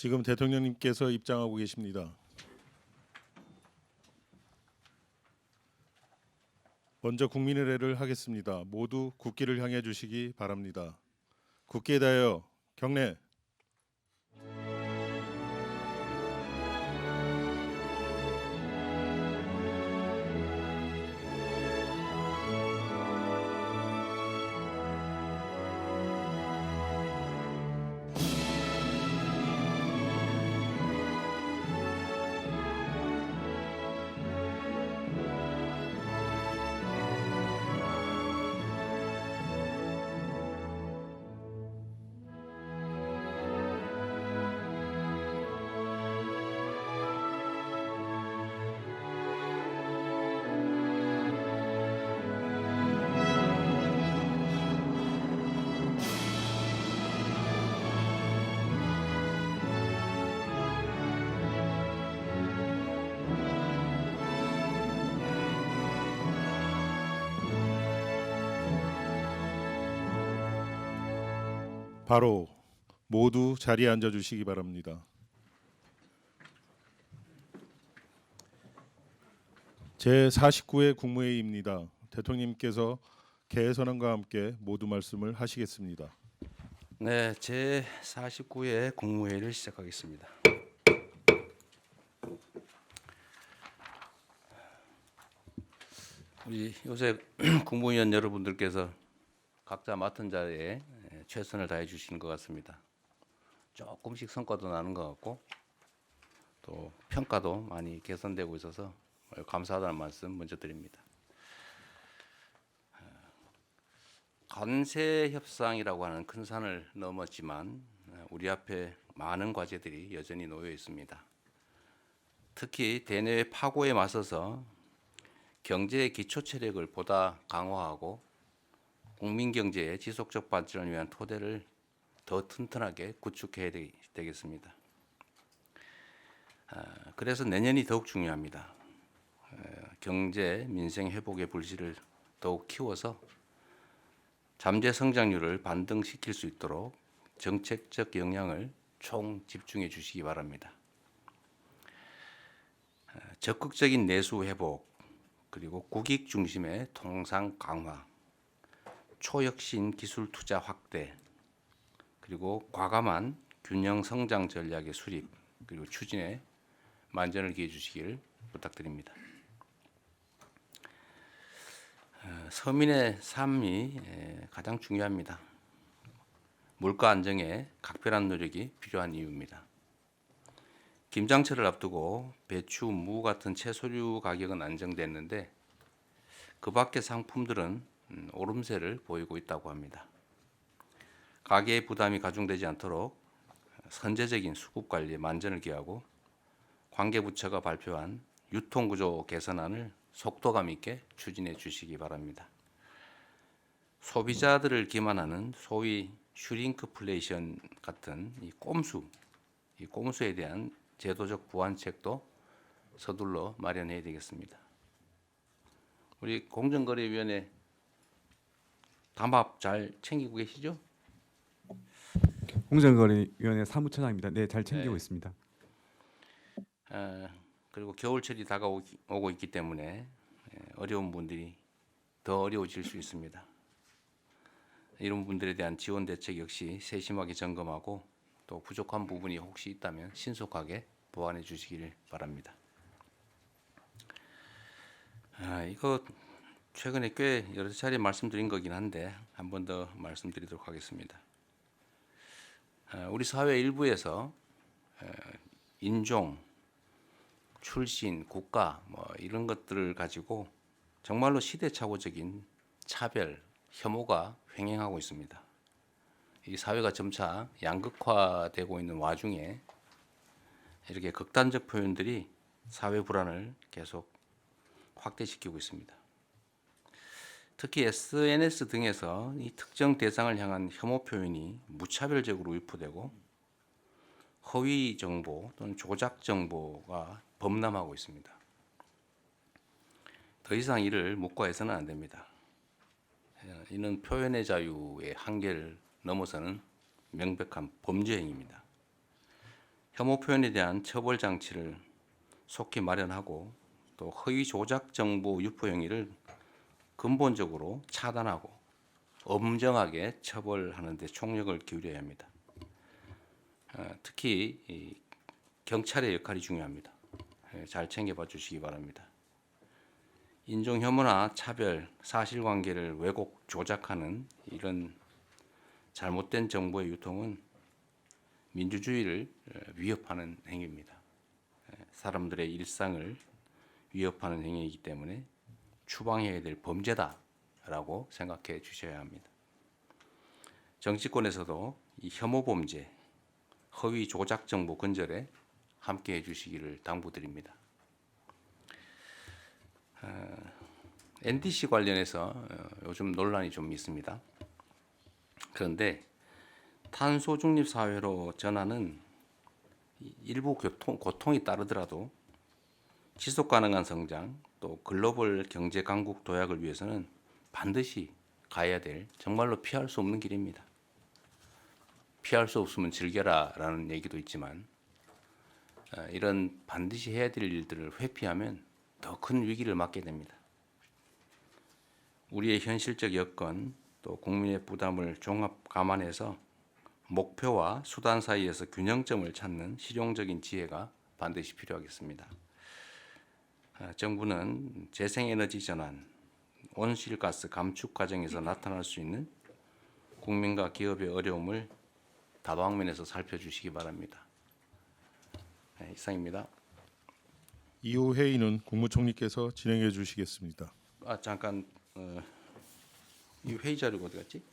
지금 대통령님께서 입장하고 계십니다. 먼저 국민의례를 하겠습니다. 모두 국기를 향해 주시기 바랍니다. 국기에 대하여 경례. 바로 모두 자리에 앉아 주시기 바랍니다. 제49회 국무회의입니다. 대통령님께서 개선언과 함께 모두 말씀을 하시겠습니다. 네, 제49회 국무회의를 시작하겠습니다. 우리 요새 국무위원 여러분들께서 각자 맡은 자리에 최선을 다해 주시는 것 같습니다. 조금씩 성과도 나는 것 같고 또 평가도 많이 개선되고 있어서 감사하다는 말씀 먼저 드립니다. 관세 협상이라고 하는 큰 산을 넘었지만 우리 앞에 많은 과제들이 여전히 놓여 있습니다. 특히 대내외 파고에 맞서서 경제의 기초 체력을 보다 강화하고 국민 경제의 지속적 발전을 위한 토대를 더 튼튼하게 구축해야 되겠습니다. 그래서 내년이 더욱 중요합니다. 경제, 민생 회복의 불씨를 더욱 키워서 잠재 성장률을 반등시킬 수 있도록 정책적 역량을 총 집중해 주시기 바랍니다. 적극적인 내수 회복, 그리고 국익 중심의 통상 강화, 초혁신 기술 투자 확대, 그리고 과감한 균형 성장 전략의 수립, 그리고 추진에 만전을 기해 주시길 부탁드립니다. 서민의 삶이 가장 중요합니다. 물가 안정에 각별한 노력이 필요한 이유입니다. 김장철을 앞두고 배추, 무 같은 채소류 가격은 안정됐는데 그 밖의 상품들은 오름세를 보이고 있다고 합니다. 가계의 부담이 가중되지 않도록 선제적인 수급 관리에 만전을 기하고 관계부처가 발표한 유통구조 개선안을 속도감 있게 추진해 주시기 바랍니다. 소비자들을 기만하는 소위 슈링크플레이션 같은 이 꼼수에 대한 제도적 보완책도 서둘러 마련해야 되겠습니다. 우리 공정거래위원회 담합 잘 챙기고 계시죠? 공정거래위원회 사무처장입니다. 네, 잘 챙기고 있습니다. 그리고 겨울철이 다가오고 있기 때문에 어려운 분들이 더 어려워질 수 있습니다. 이런 분들에 대한 지원 대책 역시 세심하게 점검하고 또 부족한 부분이 혹시 있다면 신속하게 보완해 주시길 바랍니다. 이거 최근에 꽤 여러 차례 말씀드린 거긴 한데 한 번 더 말씀드리도록 하겠습니다. 우리 사회 일부에서 인종, 출신, 국가 이런 것들을 가지고 정말로 시대착오적인 차별, 혐오가 횡행하고 있습니다. 이 사회가 점차 양극화되고 있는 와중에 이렇게 극단적 표현들이 사회 불안을 계속 확대시키고 있습니다. 특히 SNS 등에서 이 특정 대상을 향한 혐오 표현이 무차별적으로 유포되고 허위 정보 또는 조작 정보가 범람하고 있습니다. 더 이상 이를 묵과해서는 안 됩니다. 이는 표현의 자유의 한계를 넘어서는 명백한 범죄 행위입니다. 혐오 표현에 대한 처벌 장치를 속히 마련하고 또 허위 조작 정보 유포 행위를 근본적으로 차단하고 엄정하게 처벌하는 데 총력을 기울여야 합니다. 특히 이 경찰의 역할이 중요합니다. 잘 챙겨봐 주시기 바랍니다. 인종 혐오나 차별, 사실관계를 왜곡, 조작하는 이런 잘못된 정보의 유통은 민주주의를 위협하는 행위입니다. 사람들의 일상을 위협하는 행위이기 때문에 추방해야 될 범죄다라고 생각해 주셔야 합니다. 정치권에서도 이 혐오 범죄, 허위 조작 정보 근절에 함께해 주시기를 당부드립니다. NDC 관련해서 요즘 논란이 좀 있습니다. 그런데 탄소 중립 사회로 전환은 일부 고통이 따르더라도 지속 가능한 성장 또 글로벌 경제 강국 도약을 위해서는 반드시 가야 될 정말로 피할 수 없는 길입니다. 피할 수 없으면 즐겨라라는 얘기도 있지만 이런 반드시 해야 될 일들을 회피하면 더 큰 위기를 맞게 됩니다. 우리의 현실적 여건 또 국민의 부담을 종합 감안해서 목표와 수단 사이에서 균형점을 찾는 실용적인 지혜가 반드시 필요하겠습니다. 정부는 재생에너지 전환, 온실가스 감축 과정에서 나타날 수 있는 국민과 기업의 어려움을 다방면에서 살펴주시기 바랍니다. 이상입니다. 이후 회의는 국무총리께서 진행해 주시겠습니다. 잠깐 이 회의 자료가 어디 갔지?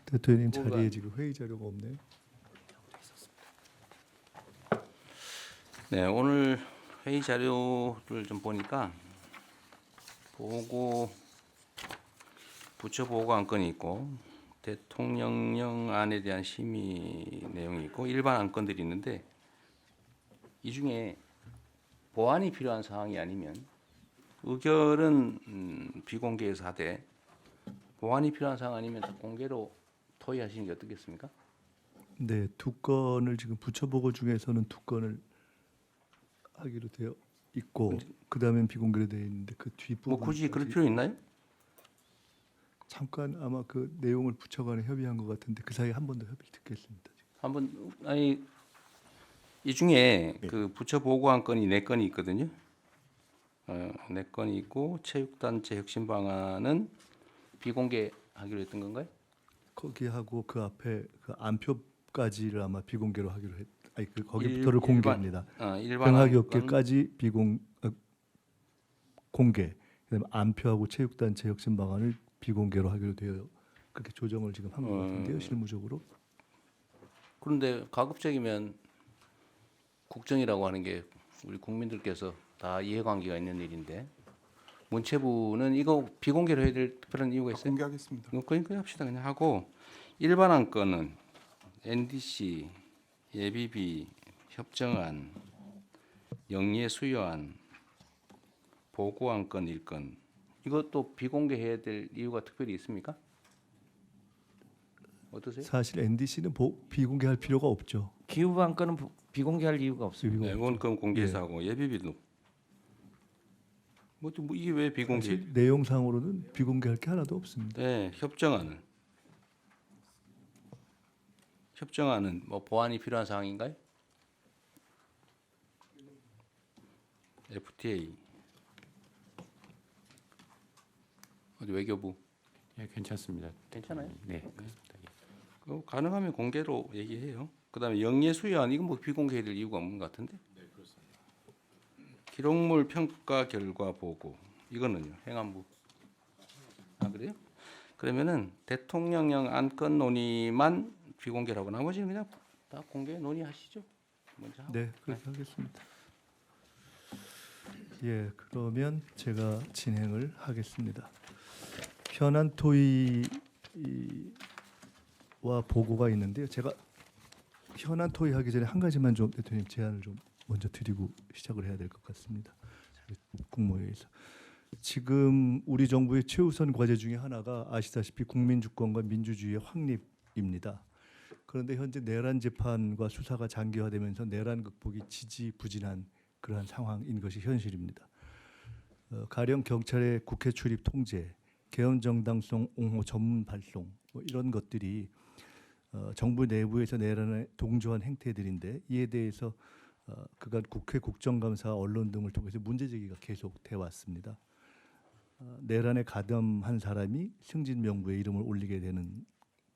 대통령님 자리에 지금 회의 자료가 없네요. 네, 오늘 회의 자료를 좀 보니까 부처 보고 안건이 있고 대통령령안에 대한 심의 내용이 있고 일반 안건들이 있는데 이 중에 보완이 필요한 사항이 아니면 의결은 비공개에서 하되 보완이 필요한 사항 아니면 공개로 토의하시는 게 어떻겠습니까? 네, 두 건을 지금 부처 보고 중에서는 두 건을 하기로 되어 있고 그다음엔 비공개로 되어 있는데 그 뒷부분 뭐 굳이 그럴 필요 있나요? 잠깐 아마 그 내용을 부처 간에 협의한 것 같은데 그 사이에 한 번 더 협의를 듣겠습니다. 한번 아니 이 중에 그 부처 보고 안건이 4건이 있거든요. 4건이 있고 체육단체 혁신 방안은 비공개하기로 했던 건가요? 거기하고 그 앞에 그 안표까지를 아마 비공개로 하기로 했. 아니 그 거기부터를 공개합니다. 일반 병학이 안건 없기까지 공개. 그다음에 안표하고 체육단체 혁신 방안을 비공개로 하기로 되어 그렇게 조정을 지금 한 것 같은데요, 실무적으로. 그런데 가급적이면 국정이라고 하는 게 우리 국민들께서 다 이해관계가 있는 일인데 문체부는 이거 비공개로 해야 될 특별한 이유가 있어요? 공개하겠습니다. 그냥 합시다. 그냥 하고 일반 안건은 NDC, 예비비, 협정안, 영예 수여안, 보고 안건 1건 이것도 비공개해야 될 이유가 특별히 있습니까? 어떠세요? 사실 NDC는 비공개할 필요가 없죠. 기후 안건은 비공개할 이유가 없습니다. 네, 원건 공개해서 하고 예비비도 뭐 이게 왜 비공개? 사실 내용상으로는 비공개할 게 하나도 없습니다. 네, 협정안은 뭐 보완이 필요한 사항인가요? FTA 어디 외교부 예, 괜찮습니다. 괜찮아요? 네, 그렇습니다. 그거 가능하면 공개로 얘기해요. 그다음에 영예 수여안 이건 뭐 비공개해야 될 이유가 없는 것 같은데? 네, 그렇습니다. 기록물 평가 결과 보고 이거는요 행안부. 그래요? 그러면은 대통령령 안건 논의만 비공개라고 나머지는 그냥 다 공개 논의하시죠. 먼저 하고. 네, 그렇게 하겠습니다. 예, 그러면 제가 진행을 하겠습니다. 현안 토의와 보고가 있는데요. 제가 현안 토의하기 전에 한 가지만 좀 대통령 제안을 좀 먼저 드리고 시작을 해야 될 것 같습니다. 국무회의에서 지금 우리 정부의 최우선 과제 중에 하나가 아시다시피 국민 주권과 민주주의의 확립 정부입니다. 그런데 현재 내란 재판과 수사가 장기화되면서 내란 극복이 지지부진한 그러한 상황인 것이 현실입니다. 가령 경찰의 국회 출입 통제, 개헌 정당성 옹호 전문 발송 뭐 이런 것들이 정부 내부에서 내란에 동조한 행태들인데 이에 대해서 그간 국회 국정감사, 언론 등을 통해서 문제 제기가 계속돼 왔습니다. 내란에 가담한 사람이 승진 명부에 이름을 올리게 되는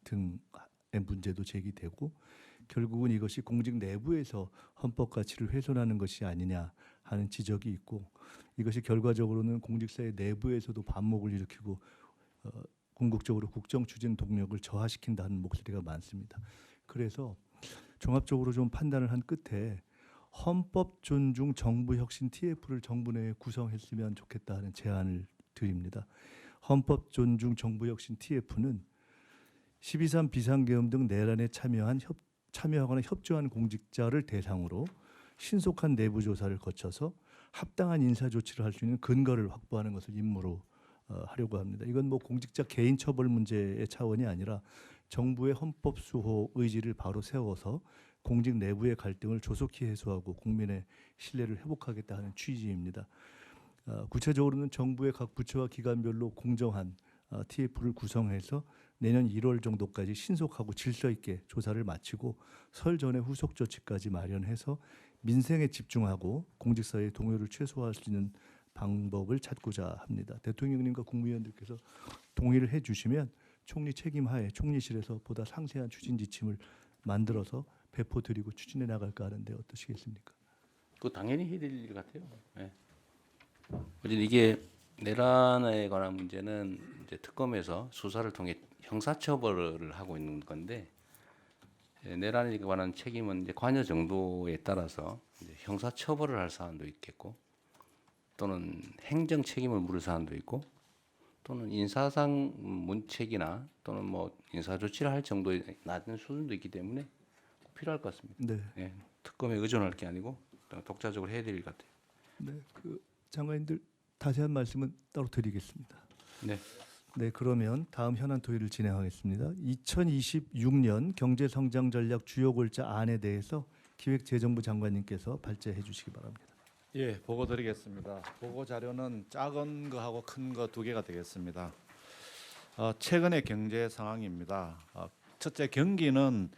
등의 문제도 제기되고 결국은 이것이 공직 내부에서 헌법 가치를 훼손하는 것이 아니냐 하는 지적이 있고 이것이 결과적으로는 공직사회 내부에서도 반목을 일으키고 궁극적으로 국정 추진 동력을 저하시킨다는 목소리가 많습니다. 그래서 종합적으로 좀 판단을 한 끝에 헌법 존중 정부 혁신 TF를 정부 내에 구성했으면 좋겠다 하는 제안을 드립니다. 헌법 존중 정부 혁신 TF는 12.3 비상계엄 등 내란에 참여하거나 협조한 공직자를 대상으로 신속한 내부 조사를 거쳐서 합당한 인사 조치를 할 수 있는 근거를 확보하는 것을 임무로 하려고 합니다. 이건 뭐 공직자 개인 처벌 문제의 차원이 아니라 정부의 헌법 수호 의지를 바로 세워서 공직 내부의 갈등을 조속히 해소하고 국민의 신뢰를 회복하겠다 하는 취지입니다. 구체적으로는 정부의 각 부처와 기관별로 공정한 TF를 구성해서 내년 1월 정도까지 신속하고 질서 있게 조사를 마치고 설 전에 후속 조치까지 마련해서 민생에 집중하고 공직사회의 동요를 최소화할 수 있는 방법을 찾고자 합니다. 대통령님과 국무위원들께서 동의를 해주시면 총리 책임하에 총리실에서 보다 상세한 추진 지침을 만들어서 배포드리고 추진해 나갈까 하는데 어떠시겠습니까? 그 당연히 해야 될 일 같아요. 예. 어쨌든 이게 내란에 관한 문제는 이제 특검에서 수사를 통해 형사처벌을 하고 있는 건데 내란에 관한 책임은 이제 관여 정도에 따라서 이제 형사처벌을 할 사안도 있겠고 또는 행정 책임을 물을 사안도 있고 또는 인사상 문책이나 또는 뭐 인사 조치를 할 정도의 낮은 수준도 있기 때문에 꼭 필요할 것 같습니다. 네, 예. 특검에 의존할 게 아니고 독자적으로 해야 될 일 같아요. 네, 그 장관님들 다시 한 말씀은 따로 드리겠습니다. 네. 네, 그러면 다음 현안 토의를 진행하겠습니다. 2026년 경제성장 전략 주요 골자 안에 대해서 기획재정부 장관님께서 발제해 주시기 바랍니다. 예, 보고 드리겠습니다. 보고 자료는 작은 거하고 큰 거 두 개가 되겠습니다. 최근의 경제 상황입니다. 첫째, 경기는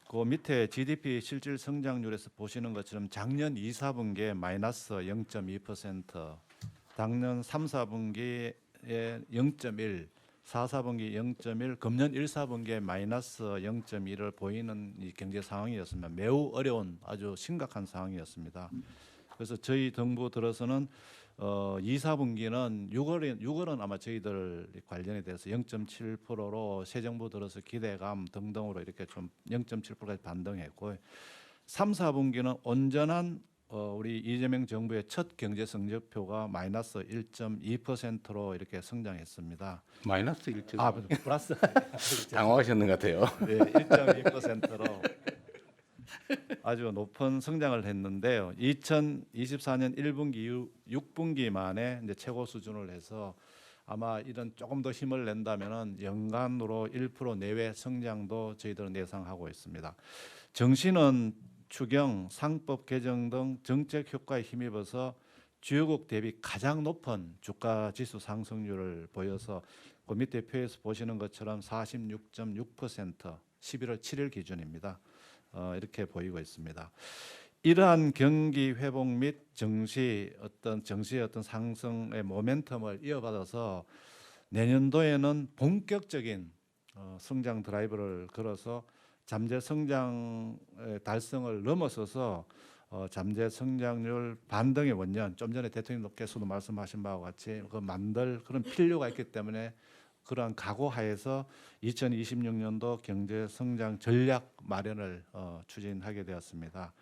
그 밑에 GDP 실질 성장률에서 보시는 것처럼 작년 2, 4분기에 마이너스 0.2%, 작년 3, 4분기에 0.1, 4, 4분기 0.1, 금년 1, 4분기에 마이너스 0.1을 보이는 이 경제 상황이었습니다. 매우 어려운 아주 심각한 상황이었습니다. 그래서 저희 정부 들어서는 2, 4분기는 6월은 아마 저희들 관련에 대해서 0.7%로 새 정부 들어서 기대감 등등으로 이렇게 좀 0.7%까지 반등했고 3, 4분기는 온전한 우리 이재명 정부의 첫 경제 성적표가 마이너스 1.2%로 이렇게 성장했습니다. 마이너스 1점. 아, 플러스 당황하셨는 것 같아요. 네, 1.2%로 아주 높은 성장을 했는데요. 2024년 1분기 이후 6분기 만에 이제 최고 수준을 해서 아마 이런 조금 더 힘을 낸다면은 연간으로 1% 내외 성장도 저희들은 예상하고 있습니다. 정시는 추경, 상법 개정 등 정책 효과에 힘입어서 주요국 대비 가장 높은 주가 지수 상승률을 보여서 그 밑에 표에서 보시는 것처럼 46.6% 11월 7일 기준입니다. 이렇게 보이고 있습니다. 이러한 경기 회복 및 정시의 어떤 상승의 모멘텀을 이어받아서 내년도에는 본격적인 성장 드라이브를 걸어서 잠재 성장의 달성을 넘어서서 잠재 성장률 반등의 원년, 좀 전에 대통령께서도 말씀하신 바와 같이 만들 그런 필요가 있기 때문에 그러한 각오하에서 2026년도 경제 성장 전략 마련을 추진하게 되었습니다.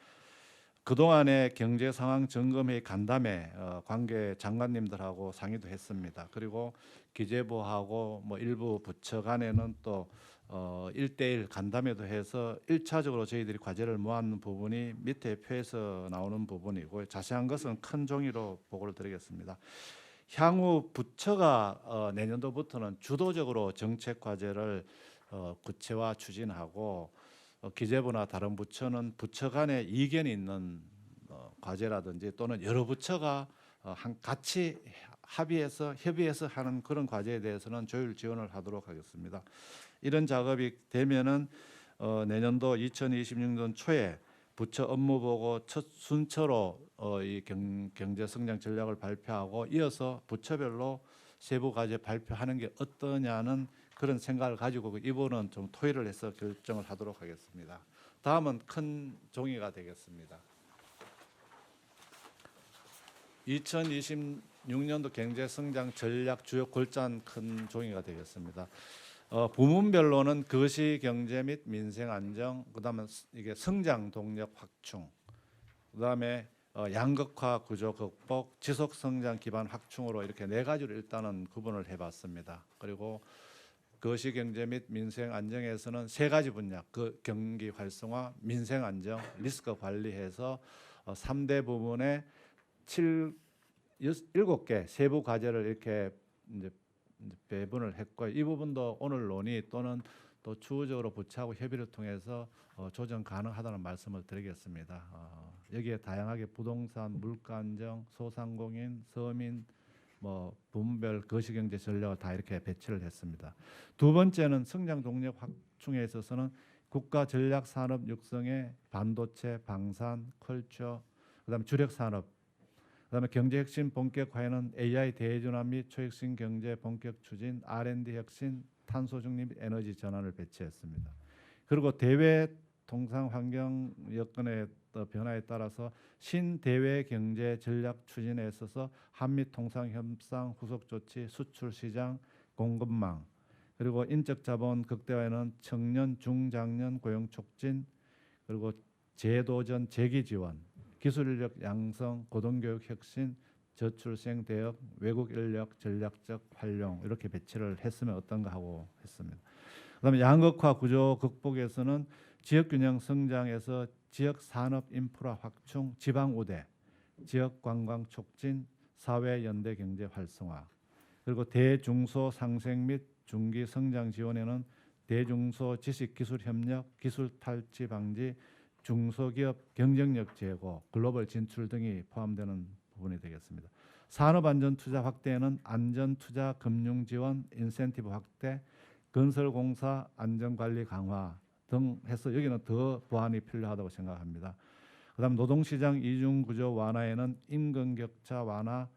그동안의 경제 상황 점검회의 간담회 관계 장관님들하고 상의도 했습니다. 그리고 기재부하고 뭐 일부 부처 간에는 또 1대1 간담회도 해서 1차적으로 저희들이 과제를 모았는 부분이 밑에 표에서 나오는 부분이고 자세한 것은 큰 종이로 보고를 드리겠습니다. 향후 부처가 내년도부터는 주도적으로 정책 과제를 구체화 추진하고 기재부나 다른 부처는 부처 간에 이견이 있는 과제라든지 또는 여러 부처가 같이 협의해서 하는 그런 과제에 대해서는 조율 지원을 하도록 하겠습니다. 이런 작업이 되면은 내년도 2026년 초에 부처 업무 보고 첫 순서로 이 경제 성장 전략을 발표하고 이어서 부처별로 세부 과제 발표하는 게 어떠냐는 그런 생각을 가지고 이번은 좀 토의를 해서 결정을 하도록 하겠습니다. 다음은 큰 종이가 되겠습니다. 2026년도 경제 성장 전략 주요 골자는 큰 종이가 되겠습니다. 부문별로는 거시 경제 및 민생 안정, 그다음에 이게 성장 동력 확충, 그다음에 양극화 구조 극복, 지속 성장 기반 확충으로 이렇게 네 가지로 일단은 구분을 해봤습니다. 그리고 거시 경제 및 민생 안정에서는 세 가지 분야, 그 경기 활성화, 민생 안정, 리스크 관리해서 3대 부문에 7개 세부 과제를 이렇게 이제 배분을 했고 이 부분도 오늘 논의 또는 또 추후적으로 부처하고 협의를 통해서 조정 가능하다는 말씀을 드리겠습니다. 여기에 다양하게 부동산, 물가 안정, 소상공인, 서민, 부문별 거시경제 전략을 다 이렇게 배치를 했습니다. 두 번째는 성장 동력 확충에 있어서는 국가 전략 산업 육성에 반도체, 방산, 컬처, 그다음에 주력 산업, 그다음에 경제 혁신 본격화에는 AI 대중화 및 초혁신 경제 본격 추진, R&D 혁신, 탄소 중립 에너지 전환을 배치했습니다. 그리고 대외 통상 환경 여건의 변화에 따라서 신대외 경제 전략 추진에 있어서 한미 통상 협상 후속 조치, 수출 시장, 공급망, 그리고 인적 자본 극대화에는 청년 중장년 고용 촉진, 그리고 재도전 재기 지원, 기술 인력 양성, 고등교육 혁신, 저출생 대역, 외국 인력 전략적 활용 이렇게 배치를 했으면 어떤가 하고 했습니다. 그다음에 양극화 구조 극복에서는 지역 균형 성장에서 지역 산업 인프라 확충, 지방 우대, 지역 관광 촉진, 사회 연대 경제 활성화, 그리고 대중소 상생 및 중기 성장 지원에는 대중소 지식 기술 협력, 기술 탈취 방지, 중소기업 경쟁력 제고, 글로벌 진출 등이 포함되는 부분이 되겠습니다. 산업안전 투자 확대에는 안전투자 금융 지원, 인센티브 확대, 건설공사 안전관리 강화 등 해서 여기는 더 보완이 필요하다고 생각합니다. 그다음 노동시장 이중구조 완화에는 임금격차 완화,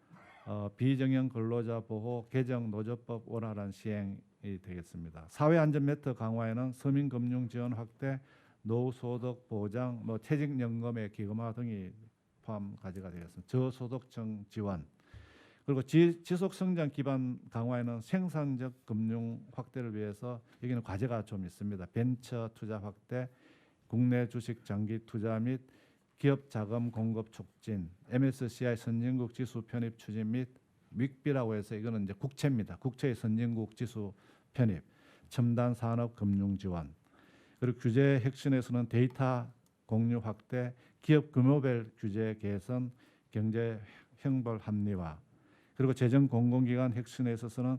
비정형 근로자 보호, 개정 노조법 원활한 시행이 되겠습니다. 사회안전 매트 강화에는 서민금융 지원 확대, 노후소득 보장, 퇴직연금의 기금화 등이 포함 과제가 되겠습니다. 저소득층 지원, 그리고 지속 성장 기반 강화에는 생산적 금융 확대를 위해서 여기는 과제가 좀 있습니다. 벤처 투자 확대, 국내 주식 장기 투자 및 기업 자금 공급 촉진, MSCI 선진국 지수 편입 추진 및 윅비라고 해서 이거는 이제 국채입니다. 국채의 선진국 지수 편입, 첨단 산업 금융 지원, 그리고 규제 혁신에서는 데이터 공유 확대, 기업 규모별 규제 개선, 경제 형벌 합리화, 그리고 재정 공공기관 혁신에 있어서는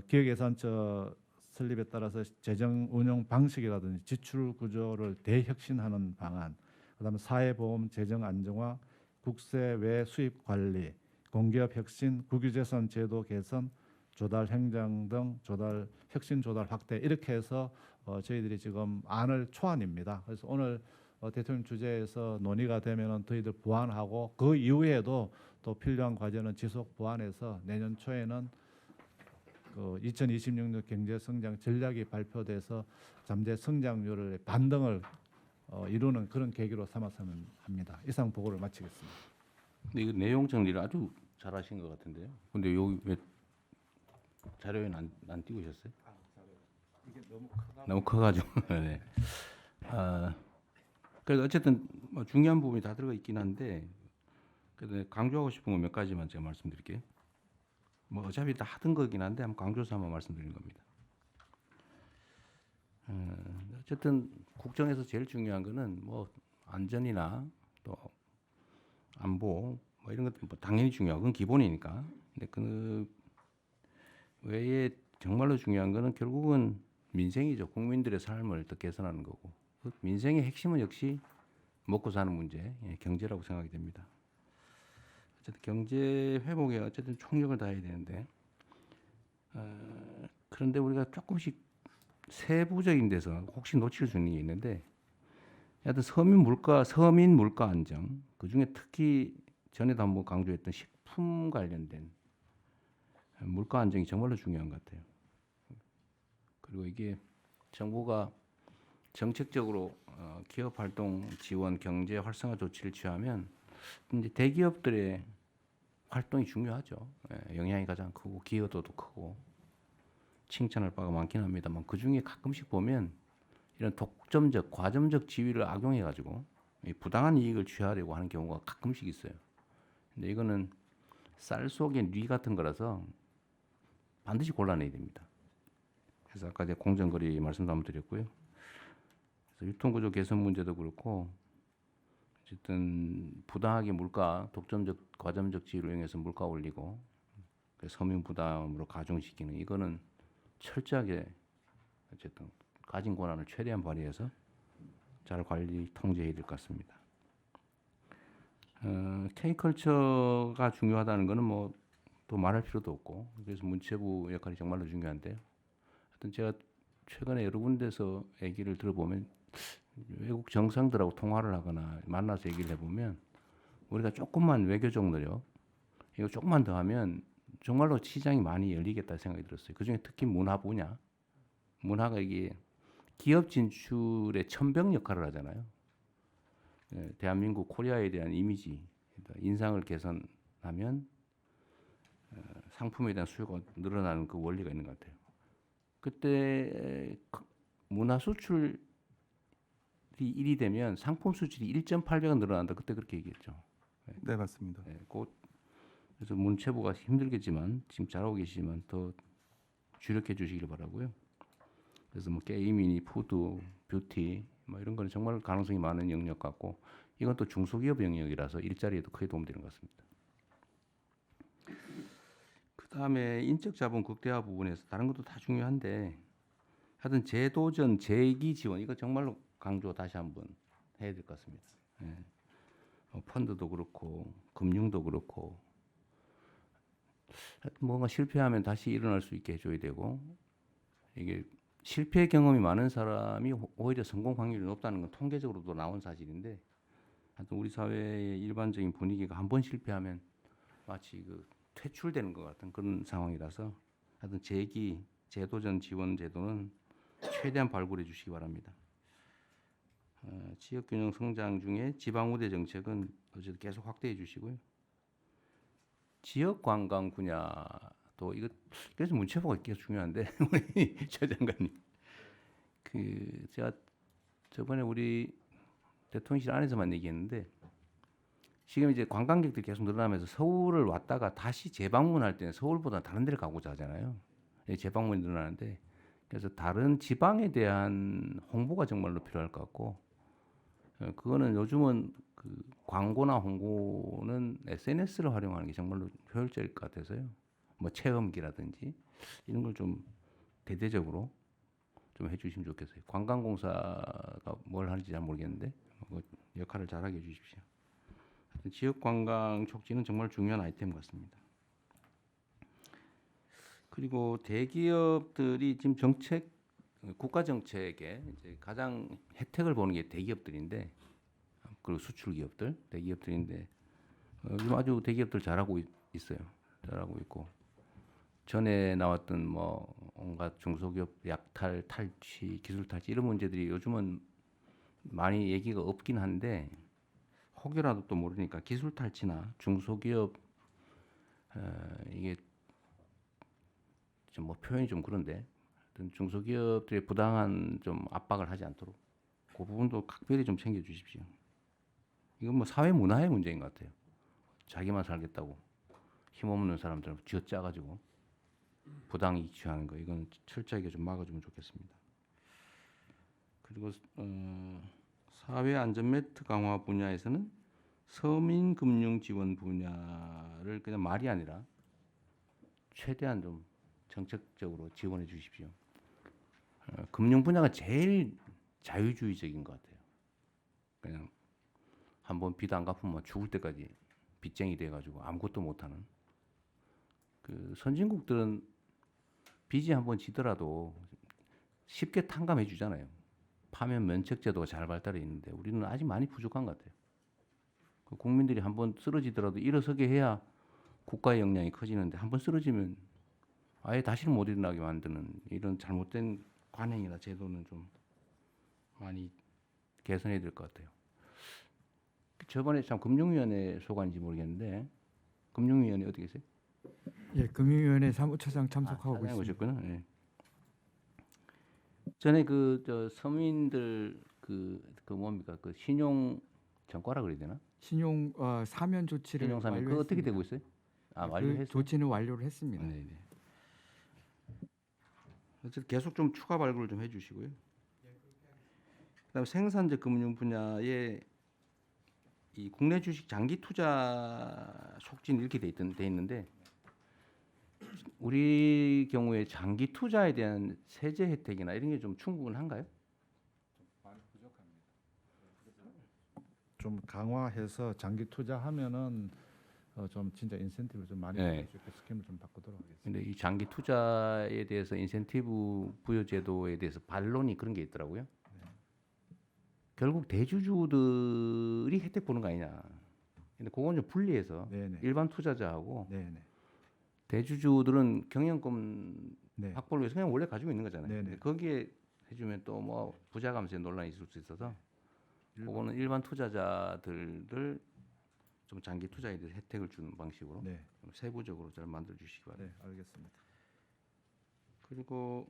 기획예산처 설립에 따라서 재정 운영 방식이라든지 지출 구조를 대혁신하는 방안, 그다음에 사회보험 재정 안정화, 국세 외 수입 관리, 공기업 혁신, 국유재산 제도 개선, 조달 행정 등 조달 혁신 조달 확대 이렇게 해서 저희들이 지금 안을 초안입니다. 그래서 오늘 대통령 주재에서 논의가 되면은 저희들 보완하고 그 이후에도 또 필요한 과제는 지속 보완해서 내년 초에는 그 2026년 경제 성장 전략이 발표돼서 잠재 성장률을 반등을 이루는 그런 계기로 삼았으면 합니다. 이상 보고를 마치겠습니다. 근데 이거 내용 정리를 아주 잘하신 것 같은데요. 근데 여기 왜 자료에는 안 띄우셨어요? 이게 너무 커가지고. 네. 그래서 어쨌든 중요한 부분이 다 들어가 있긴 한데 그래도 강조하고 싶은 거 몇 가지만 제가 말씀드릴게요. 어차피 다 하던 거긴 한데 한번 강조해서 한번 말씀드리는 겁니다. 어쨌든 국정에서 제일 중요한 거는 안전이나 또 안보 이런 것들 당연히 중요하고 그건 기본이니까. 근데 그 외에 정말로 중요한 거는 결국은 민생이죠. 국민들의 삶을 더 개선하는 거고 그 민생의 핵심은 역시 먹고 사는 문제, 경제라고 생각이 됩니다. 어쨌든 경제 회복에 어쨌든 총력을 다해야 되는데 그런데 우리가 조금씩 세부적인 데서 혹시 놓칠 수 있는 게 있는데 하여튼 서민 물가 안정 그 중에 특히 전에도 한번 강조했던 식품 관련된 물가 안정이 정말로 중요한 것 같아요. 그리고 이게 정부가 정책적으로 기업 활동 지원, 경제 활성화 조치를 취하면 이제 대기업들의 활동이 중요하죠. 영향이 가장 크고 기여도도 크고 칭찬할 바가 많긴 합니다만 그 중에 가끔씩 보면 이런 독점적, 과점적 지위를 악용해가지고 부당한 이익을 취하려고 하는 경우가 가끔씩 있어요. 근데 이거는 쌀 속에 뉘 같은 거라서 반드시 골라내야 됩니다. 그래서 아까 제가 공정거래 말씀도 한번 드렸고요. 그래서 유통구조 개선 문제도 그렇고 어쨌든 부당하게 물가, 독점적, 과점적 지위를 이용해서 물가 올리고 서민 부담으로 가중시키는 이거는 철저하게 어쨌든 가진 권한을 최대한 발휘해서 잘 관리 통제해야 될 것 같습니다. K컬처가 중요하다는 거는 뭐 또 말할 필요도 없고 그래서 문체부 역할이 정말로 중요한데요. 하여튼 제가 최근에 여러 군데서 얘기를 들어보면 외국 정상들하고 통화를 하거나 만나서 얘기를 해보면 우리가 조금만 외교적 노력 이거 조금만 더 하면 정말로 시장이 많이 열리겠다 생각이 들었어요. 그중에 특히 문화 분야 문화가 이게 기업 진출의 천병 역할을 하잖아요. 대한민국 코리아에 대한 이미지 인상을 개선하면 상품에 대한 수요가 늘어나는 그 원리가 있는 것 같아요. 그때 문화 수출이 1이 되면 상품 수출이 1.8배가 늘어난다. 그때 그렇게 얘기했죠. 네, 맞습니다. 그래서 문체부가 힘들겠지만 지금 잘하고 계시지만 더 주력해 주시길 바라고요. 그래서 뭐 게임이니 푸드, 뷰티 뭐 이런 거는 정말 가능성이 많은 영역 같고 이건 또 중소기업 영역이라서 일자리에도 크게 도움되는 것 같습니다. 그다음에 인적 자본 극대화 부분에서 다른 것도 다 중요한데 하여튼 제도전 재기 지원 이거 정말로 강조 다시 한번 해야 될 것 같습니다. 펀드도 그렇고 금융도 그렇고 뭔가 실패하면 다시 일어날 수 있게 해줘야 되고 이게 실패 경험이 많은 사람이 오히려 성공 확률이 높다는 건 통계적으로도 나온 사실인데 하여튼 우리 사회의 일반적인 분위기가 한 번 실패하면 마치 그 퇴출되는 것 같은 그런 상황이라서 하여튼 재기 제도전 지원 제도는 최대한 발굴해 주시기 바랍니다. 지역균형 성장 중에 지방우대 정책은 어쨌든 계속 확대해 주시고요. 지역관광 분야도 이거 그래서 문체부가 계속 중요한데 우리 최 장관님 제가 저번에 우리 대통령실 안에서만 얘기했는데 지금 이제 관광객들이 계속 늘어나면서 서울을 왔다가 다시 재방문할 때는 서울보다 다른 데를 가고자 하잖아요. 재방문이 늘어나는데 그래서 다른 지방에 대한 홍보가 정말로 필요할 것 같고 그거는 요즘은 그 광고나 홍보는 SNS를 활용하는 게 정말로 효율적일 것 같아서요. 뭐 체험기라든지 이런 걸 좀 대대적으로 좀 해주시면 좋겠어요. 관광공사가 뭘 하는지 잘 모르겠는데 그 역할을 잘하게 해주십시오. 지역 관광 촉진은 정말 중요한 아이템 같습니다. 그리고 대기업들이 지금 국가 정책에 이제 가장 혜택을 보는 게 대기업들인데 그리고 수출 기업들, 대기업들인데 요즘 아주 대기업들 잘하고 있어요. 잘하고 있고 전에 나왔던 뭐 온갖 중소기업 약탈, 탈취, 기술 탈취 이런 문제들이 요즘은 많이 얘기가 없긴 한데 혹여라도 또 모르니까 기술 탈취나 중소기업 이게 좀 뭐 표현이 좀 그런데 중소기업들의 부당한 좀 압박을 하지 않도록 그 부분도 각별히 좀 챙겨 주십시오. 이건 뭐 사회 문화의 문제인 것 같아요. 자기만 살겠다고 힘없는 사람들 쥐어짜가지고 부당 이익 취하는 거 이건 철저하게 좀 막아주면 좋겠습니다. 그리고 사회 안전 매트 강화 분야에서는 서민 금융 지원 분야를 그냥 말이 아니라 최대한 좀 정책적으로 지원해 주십시오. 금융 분야가 제일 자유주의적인 것 같아요. 그냥 한번 빚 안 갚으면 죽을 때까지 빚쟁이 돼가지고 아무것도 못하는. 그 선진국들은 빚이 한번 지더라도 쉽게 탕감해 주잖아요. 파면 면책 제도가 잘 발달해 있는데 우리는 아직 많이 부족한 것 같아요. 그 국민들이 한번 쓰러지더라도 일어서게 해야 국가의 역량이 커지는데 한번 쓰러지면 아예 다시는 못 일어나게 만드는 이런 잘못된 관행이나 제도는 좀 많이 개선해야 될 것 같아요. 저번에 참 금융위원회 소관인지 모르겠는데 금융위원회 어디 계세요? 예, 금융위원회 사무처장 참석하고 사장님 있습니다. 오셨구나. 예. 전에 그 저 서민들 그 뭡니까 그 신용 전과라 그래야 되나? 신용 사면 조치를 신용 사면 그 어떻게 되고 있어요? 아 그 완료했어요? 조치는 완료를 했습니다. 네네. 어쨌든 계속 좀 추가 발굴을 좀 해주시고요. 그다음 생산적 금융 분야에 이 국내 주식 장기 투자 촉진 이렇게 돼 있는데 우리 경우에 장기 투자에 대한 세제 혜택이나 이런 게 좀 충분한가요? 좀 강화해서 장기 투자하면은 좀 진짜 인센티브를 좀 많이 네. 받을 수 있게 스की임을 좀 바꾸도록 하겠습니다. 근데 이 장기 투자에 대해서 인센티브 부여 제도에 대해서 반론이 그런 게 있더라고요. 결국 대주주들이 혜택 보는 거 아니냐. 근데 그건 좀 분리해서 네네. 일반 투자자하고 네네. 대주주들은 경영권 네. 확보를 위해서 그냥 원래 가지고 있는 거잖아요. 네네. 근데 거기에 해주면 또 뭐 부자 감세 논란이 있을 수 있어서 그거는 일반 투자자들을 좀 장기 투자에 대해서 혜택을 주는 방식으로 네. 좀 세부적으로 잘 만들어 주시기 바랍니다. 네, 알겠습니다. 그리고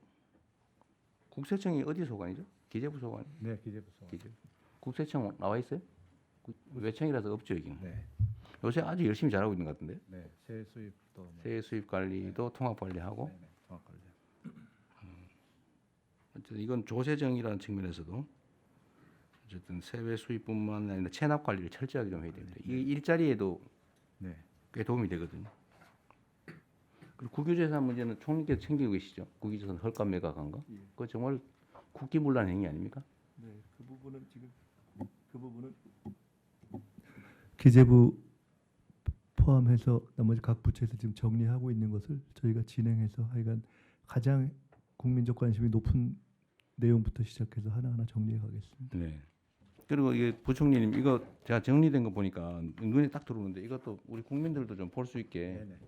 국세청이 어디 소관이죠? 기재부 소관. 네, 기재부서. 기재부. 국세청 나와 있어요? 외청이라서 없죠 여기는. 네. 요새 아주 열심히 잘하고 있는 것 같은데. 네, 세 수입도 뭐. 세액 수입 관리도 통합 관리하고. 네네. 정확하게. 어쨌든 이건 조세정이라는 측면에서도 어쨌든 세외 수입뿐만 아니라 체납 관리를 철저하게 좀 해야 됩니다. 이 일자리에도 네. 꽤 도움이 되거든요. 그리고 국유재산 문제는 총리께서 챙기고 계시죠? 국유재산 헐값 매각한 거. 그거 정말 국기문란 행위 아닙니까? 네, 그 부분은 지금 그 부분은 기재부 포함해서 나머지 각 부처에서 지금 정리하고 있는 것을 저희가 진행해서 하여간 가장 국민적 관심이 높은 내용부터 시작해서 하나하나 정리해 가겠습니다. 네. 그리고 이게 부총리님 이거 제가 정리된 거 보니까 눈에 딱 들어오는데 이것도 우리 국민들도 좀 볼 수 있게 네네.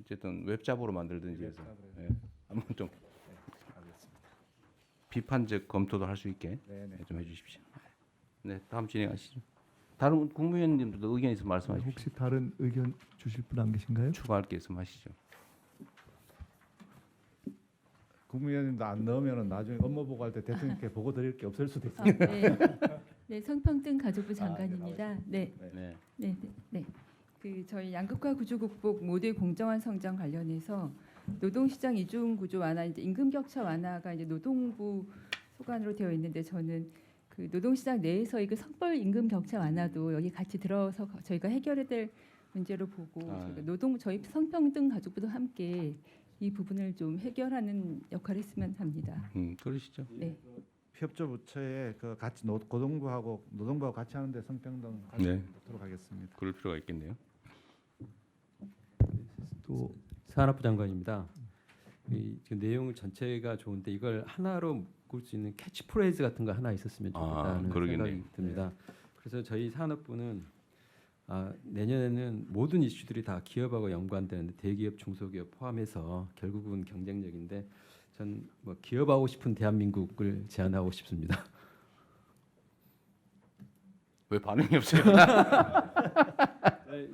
어쨌든 웹잡으로 만들든지 해서 예, 한번 좀 알겠습니다. 비판적 검토도 할 수 있게 네네. 좀 해주십시오. 네, 다음 진행하시죠. 다른 국무위원님들도 의견 있으면 말씀하십시오. 혹시 다른 의견 주실 분 안 계신가요? 추가할 게 있으면 하시죠. 국무위원님도 안 넣으면은 나중에 업무 보고할 때 대통령께 보고 드릴 게 없을 수도 아, 있습니다. 네. 네, 성평등 가족부 장관입니다. 네, 네. 네, 네, 네. 그 저희 양극화 구조 극복 모두의 공정한 성장 관련해서 노동시장 이중 구조 완화, 이제 임금 격차 완화가 이제 노동부 소관으로 되어 있는데 저는 그 노동시장 내에서 이거 성별 임금 격차 완화도 여기 같이 들어서 저희가 해결해야 될 문제로 보고 저희가 저희 성평등 가족부도 함께 이 부분을 좀 해결하는 역할을 했으면 합니다. 그러시죠. 네. 협조 부처에 그 같이 고동부하고 노동부하고 같이 하는데 성평등 네. 하도록 하겠습니다. 그럴 필요가 있겠네요. 또 산업부 장관입니다. 지금 내용 전체가 좋은데 이걸 하나로 묶을 수 있는 캐치프레이즈 같은 거 하나 있었으면 좋겠다는 그러겠네요. 생각이 듭니다. 그래서 저희 산업부는 내년에는 모든 이슈들이 다 기업하고 연관되는데 대기업, 중소기업 포함해서 결국은 경쟁력인데 전 뭐 기업하고 싶은 대한민국을 제안하고 싶습니다. 왜 반응이 없어요?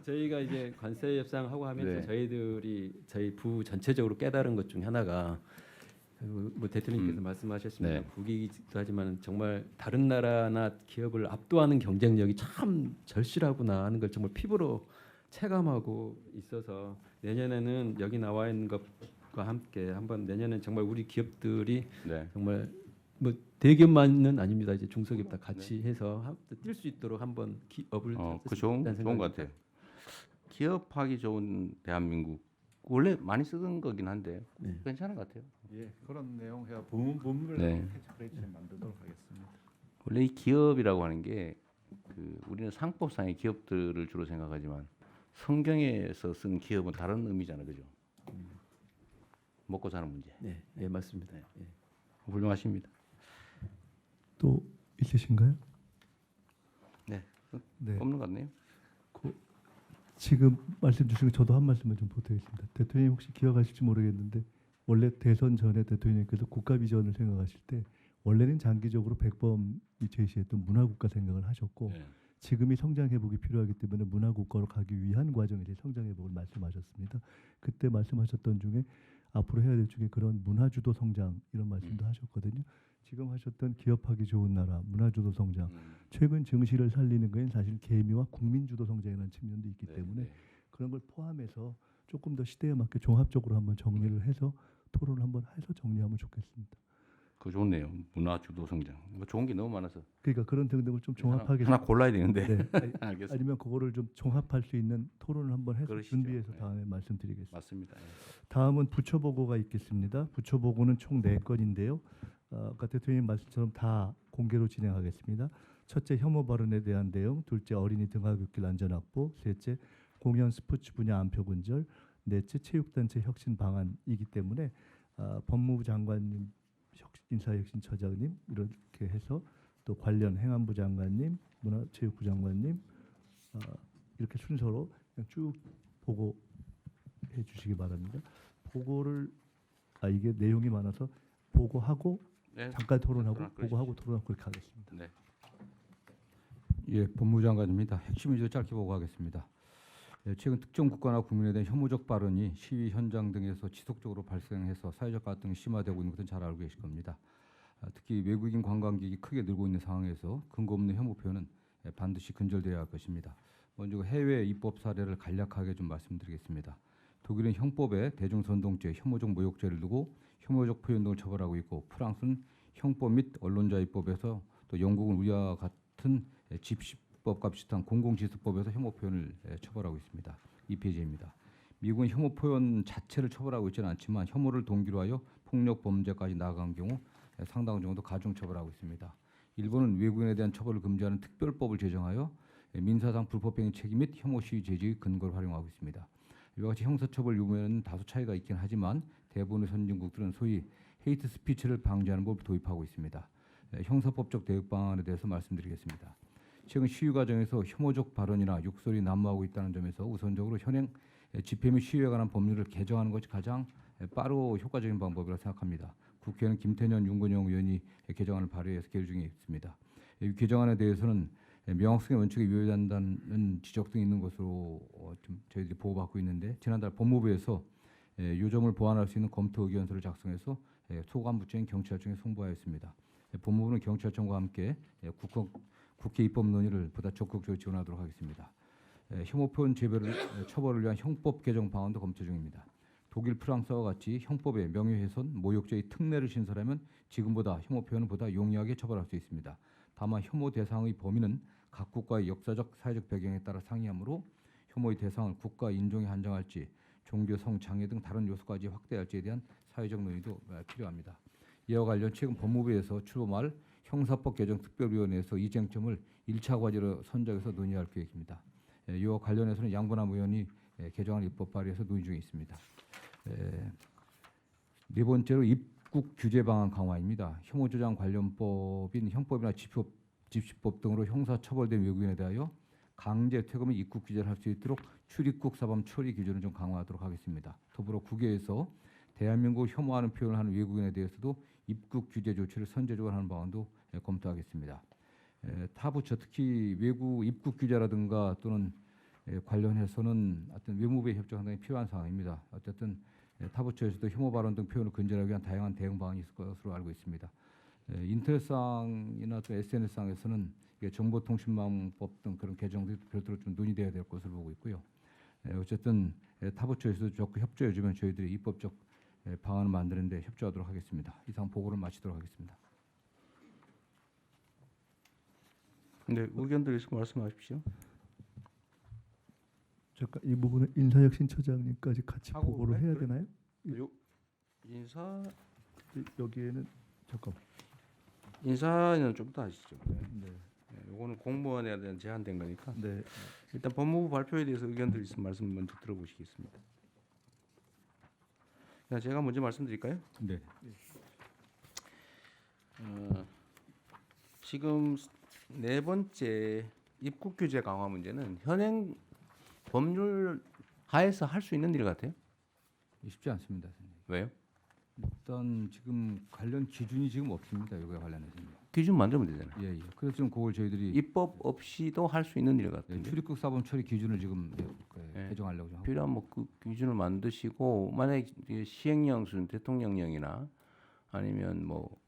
저희가 이제 관세 협상하고 하면서 네. 저희들이 저희 부 전체적으로 깨달은 것 중에 하나가 뭐 대통령께서 말씀하셨습니다. 네. 국익이기도 하지만 정말 다른 나라나 기업을 압도하는 경쟁력이 참 절실하구나 하는 걸 정말 피부로 체감하고 있어서 내년에는 여기 나와 있는 것과 함께 한번 내년엔 정말 우리 기업들이 네. 정말 뭐 대기업만은 아닙니다. 이제 중소기업 다 같이 해서 뛸 수 있도록 한번 기업을 그 좋은 것 같아요. 기업하기 좋은 대한민국 원래 많이 쓰던 거긴 한데 네. 괜찮은 것 같아요. 예, 그런 내용 해야 부문별 네. 캐치프레이즈 만들도록 하겠습니다. 원래 이 기업이라고 하는 게 우리는 상법상의 기업들을 주로 생각하지만 성경에서 쓴 기업은 다른 의미잖아요, 그죠? 먹고 사는 문제. 네, 예, 맞습니다. 예. 훌륭하십니다. 또 있으신가요? 네, 네. 없는 것 같네요. 지금 말씀 주신 거 저도 한 말씀을 좀 보태겠습니다. 대통령님 혹시 기억하실지 모르겠는데 원래 대선 전에 대통령님께서 국가 비전을 생각하실 때 원래는 장기적으로 백범이 제시했던 문화국가 생각을 하셨고 네. 지금이 성장 회복이 필요하기 때문에 문화국가로 가기 위한 과정에서 성장 회복을 말씀하셨습니다. 그때 말씀하셨던 중에 앞으로 해야 될 중에 그런 문화주도 성장 이런 말씀도 하셨거든요. 지금 하셨던 기업하기 좋은 나라, 문화주도 성장, 최근 증시를 살리는 건 사실 개미와 국민주도 성장이라는 측면도 있기 때문에 그런 걸 포함해서 조금 더 시대에 맞게 종합적으로 한번 정리를 해서 토론을 한번 해서 정리하면 좋겠습니다. 그거 좋네요. 문화 주도 성장. 뭐 좋은 게 너무 많아서 그러니까 그런 등등을 좀 종합하게 하나 골라야 되는데. 네. 알겠습니다. 아니면 그거를 좀 종합할 수 있는 토론을 한번 해서 그러시죠. 준비해서 네. 다음에 말씀드리겠습니다. 맞습니다. 예. 다음은 부처 보고가 있겠습니다. 부처 보고는 총 4건인데요. 아까 대통령님 말씀처럼 다 공개로 진행하겠습니다. 첫째, 혐오 발언에 대한 내용, 둘째, 어린이 등하굣길 안전 확보, 셋째, 공연 스포츠 분야 안표 근절, 넷째, 체육단체 혁신 방안이기 때문에 법무부 장관님, 인사혁신처장님 이렇게 해서 또 관련 행안부 장관님, 문화체육부 장관님 이렇게 순서로 그냥 쭉 보고해 주시기 바랍니다. 보고를 이게 내용이 많아서 보고하고 네. 잠깐 토론하고 그러시죠. 보고하고 토론하고 그렇게 하겠습니다. 네. 예, 법무장관입니다. 핵심 위주 짧게 보고하겠습니다. 예, 최근 특정 국가나 국민에 대한 혐오적 발언이 시위 현장 등에서 지속적으로 발생해서 사회적 갈등이 심화되고 있는 것은 잘 알고 계실 겁니다. 특히 외국인 관광객이 크게 늘고 있는 상황에서 근거 없는 혐오 표현은 반드시 근절되어야 할 것입니다. 먼저 해외 입법 사례를 간략하게 좀 말씀드리겠습니다. 독일은 형법에 대중선동죄, 혐오적 모욕죄를 두고 혐오적 표현 등을 처벌하고 있고 프랑스는 형법 및 언론자 입법에서 또 영국은 우리와 같은 집시법과 비슷한 공공지수법에서 혐오 표현을 처벌하고 있습니다. 2페이지입니다. 미국은 혐오 표현 자체를 처벌하고 있지는 않지만 혐오를 동기로 하여 폭력 범죄까지 나아간 경우 상당 정도 가중 처벌하고 있습니다. 일본은 외국인에 대한 처벌을 금지하는 특별법을 제정하여 민사상 불법행위 책임 및 혐오 시위 제지의 근거를 활용하고 있습니다. 이와 같이 형사처벌 유무에는 다소 차이가 있긴 하지만 대부분의 선진국들은 소위 헤이트 스피치를 방지하는 법을 도입하고 있습니다. 형사법적 대응 방안에 대해서 말씀드리겠습니다. 최근 시위 과정에서 혐오적 발언이나 욕설이 난무하고 있다는 점에서 우선적으로 현행 집회 및 시위에 관한 법률을 개정하는 것이 가장 빠르고 효과적인 방법이라고 생각합니다. 국회는 김태년, 윤건영 의원이 개정안을 발의해서 계류 중에 있습니다. 이 개정안에 대해서는 명확성의 원칙에 위배한다는 지적 등이 있는 것으로 좀 저희들이 보고받고 있는데 지난달 법무부에서 요점을 보완할 수 있는 검토 의견서를 작성해서 소관부처인 경찰청에 송부하였습니다. 법무부는 경찰청과 함께 국회 입법 논의를 보다 적극적으로 지원하도록 하겠습니다. 혐오 표현 처벌을 위한 형법 개정 방안도 검토 중입니다. 독일, 프랑스와 같이 형법에 명예훼손, 모욕죄의 특례를 신설하면 지금보다 혐오 표현을 보다 용이하게 처벌할 수 있습니다. 다만 혐오 대상의 범위는 각 국가의 역사적, 사회적 배경에 따라 상이하므로 혐오의 대상을 국가 인종에 한정할지 종교, 성, 장애 등 다른 요소까지 확대할지에 대한 사회적 논의도 필요합니다. 이와 관련 최근 법무부에서 출범할 형사법 개정 특별위원회에서 이 쟁점을 1차 과제로 선정해서 논의할 계획입니다. 이와 관련해서는 양분함 의원이 개정안 입법 발의해서 논의 중에 있습니다. 네 번째로 입국 규제 방안 강화입니다. 혐오 조장 관련법인 형법이나 집시법 등으로 형사 처벌된 외국인에 대하여 강제 퇴거 및 입국 규제를 할 수 있도록 출입국 사범 처리 기준을 좀 강화하도록 하겠습니다. 더불어 국외에서 대한민국 혐오하는 표현을 하는 외국인에 대해서도 입국 규제 조치를 선제적으로 하는 방안도 검토하겠습니다. 타 부처 특히 외국 입국 규제라든가 또는 관련해서는 어떤 외무부의 협조가 상당히 필요한 상황입니다. 어쨌든 타 부처에서도 혐오 발언 등 표현을 근절하기 위한 다양한 대응 방안이 있을 것으로 알고 있습니다. 인터넷상이나 또 SNS상에서는 정보통신망법 등 그런 개정들이 별도로 좀 논의돼야 될 것으로 보고 있고요. 어쨌든 타 부처에서도 적극 협조해 주면 저희들이 입법적 방안을 만드는 데 협조하도록 하겠습니다. 이상 보고를 마치도록 하겠습니다. 네, 의견들 있으면 말씀하십시오. 잠깐 이 부분은 인사혁신처장님까지 같이 하고 보고를 해야 되나요? 요 인사 여기에는 잠깐. 인사는 좀 더 하시죠. 네. 요거는 공무원에 대한 제한된 거니까 네. 일단 법무부 발표에 대해서 의견들 있으면 말씀 먼저 들어보시겠습니다. 그냥 제가 먼저 말씀드릴까요? 네. 지금 네 번째 입국 규제 강화 문제는 현행 법률 하에서 할 수 있는 일 같아요. 쉽지 않습니다. 선생님. 왜요? 일단 지금 관련 기준이 지금 없습니다. 이거에 관련해서는. 기준 만들면 되잖아요. 예, 예. 그래서 지금 그걸 저희들이 입법 없이도 할 수 있는 일 예, 같은데. 출입국 사본 처리 기준을 지금 예. 개정하려고 좀 하고. 필요한 뭐그 기준을 만드시고 만약에 이제 시행령 수준 대통령령이나 아니면 뭐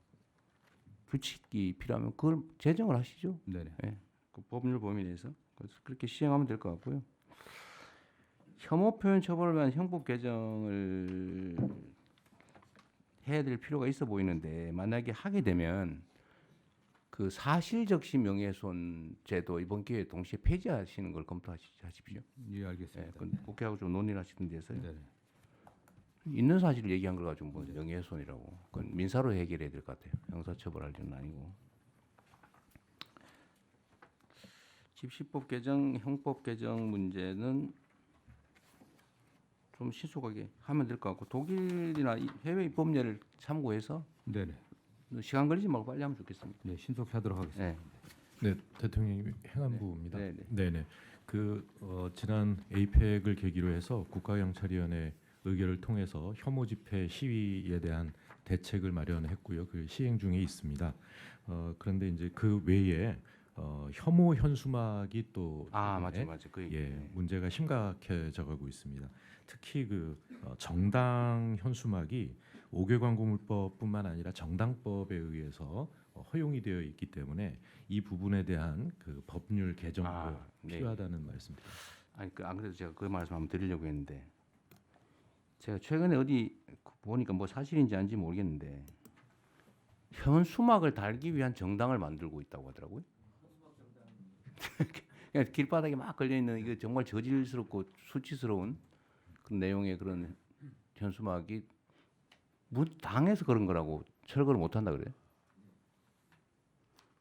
규칙이 필요하면 그걸 제정을 하시죠. 네네. 그 법률 범위 내에서 그래서 그렇게 시행하면 될 것 같고요. 혐오 표현 처벌을 위한 형법 개정을 해야 될 필요가 있어 보이는데 만약에 하게 되면 그 사실적시 명예훼손 제도 이번 기회에 동시에 폐지하시는 걸 검토하십시오. 예, 예, 알겠습니다. 그건 국회하고 좀 논의를 하시던 데서요. 네네. 있는 사실을 얘기한 걸 가지고 뭐 명예훼손이라고. 그건 민사로 해결해야 될 것 같아요. 형사처벌할 일은 아니고. 집시법 개정, 형법 개정 문제는 좀 신속하게 하면 될 것 같고 독일이나 해외 입법례를 참고해서 네네. 시간 걸리지 말고 빨리 하면 좋겠습니다. 네, 신속히 하도록 하겠습니다. 네. 네, 대통령님 행안부입니다. 네, 네. 네네. 지난 에이펙을 계기로 해서 국가경찰위원회 의결을 통해서 혐오 집회 시위에 대한 대책을 마련했고요. 그 시행 중에 있습니다. 그런데 이제 그 외에 혐오 현수막이 또 최근에 맞아. 그 얘기. 예, 문제가 심각해져가고 있습니다. 특히 정당 현수막이 5개 광고물법뿐만 아니라 정당법에 의해서 허용이 되어 있기 때문에 이 부분에 대한 그 법률 개정도 네. 필요하다는 말씀입니다. 아니 안 그래도 제가 그 말씀 한번 드리려고 했는데 제가 최근에 어디 보니까 뭐 사실인지 아닌지 모르겠는데 현수막을 달기 위한 정당을 만들고 있다고 하더라고요. 그냥 길바닥에 막 걸려 있는 이거 정말 저질스럽고 수치스러운 그 내용의 그런 현수막이 당에서 그런 거라고 철거를 못 한다 그래요.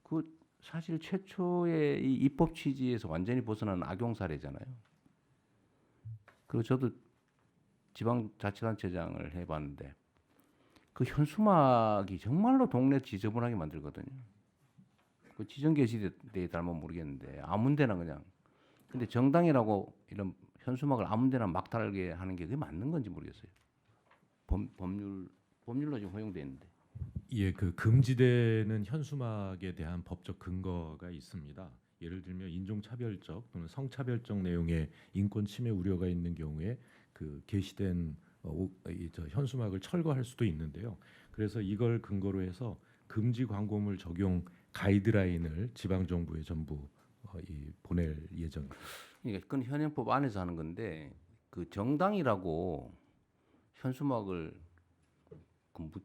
그 사실 최초의 이 입법 취지에서 완전히 벗어난 악용 사례잖아요. 그리고 저도 지방자치단체장을 해봤는데 그 현수막이 정말로 동네 지저분하게 만들거든요. 그 지정게시대에 닮으면 모르겠는데 아무데나 그냥. 근데 정당이라고 이런 현수막을 아무데나 막 달게 하는 게 그게 맞는 건지 모르겠어요. 법률로 지금 허용돼 있는데. 예, 그 금지되는 현수막에 대한 법적 근거가 있습니다. 예를 들면 인종차별적 또는 성차별적 내용의 인권 침해 우려가 있는 경우에 그 게시된 현수막을 철거할 수도 있는데요. 그래서 이걸 근거로 해서 금지 광고물 적용 가이드라인을 지방 정부에 전부 보낼 예정입니다. 그러니까 그건 현행법 안에서 하는 건데 그 정당이라고 현수막을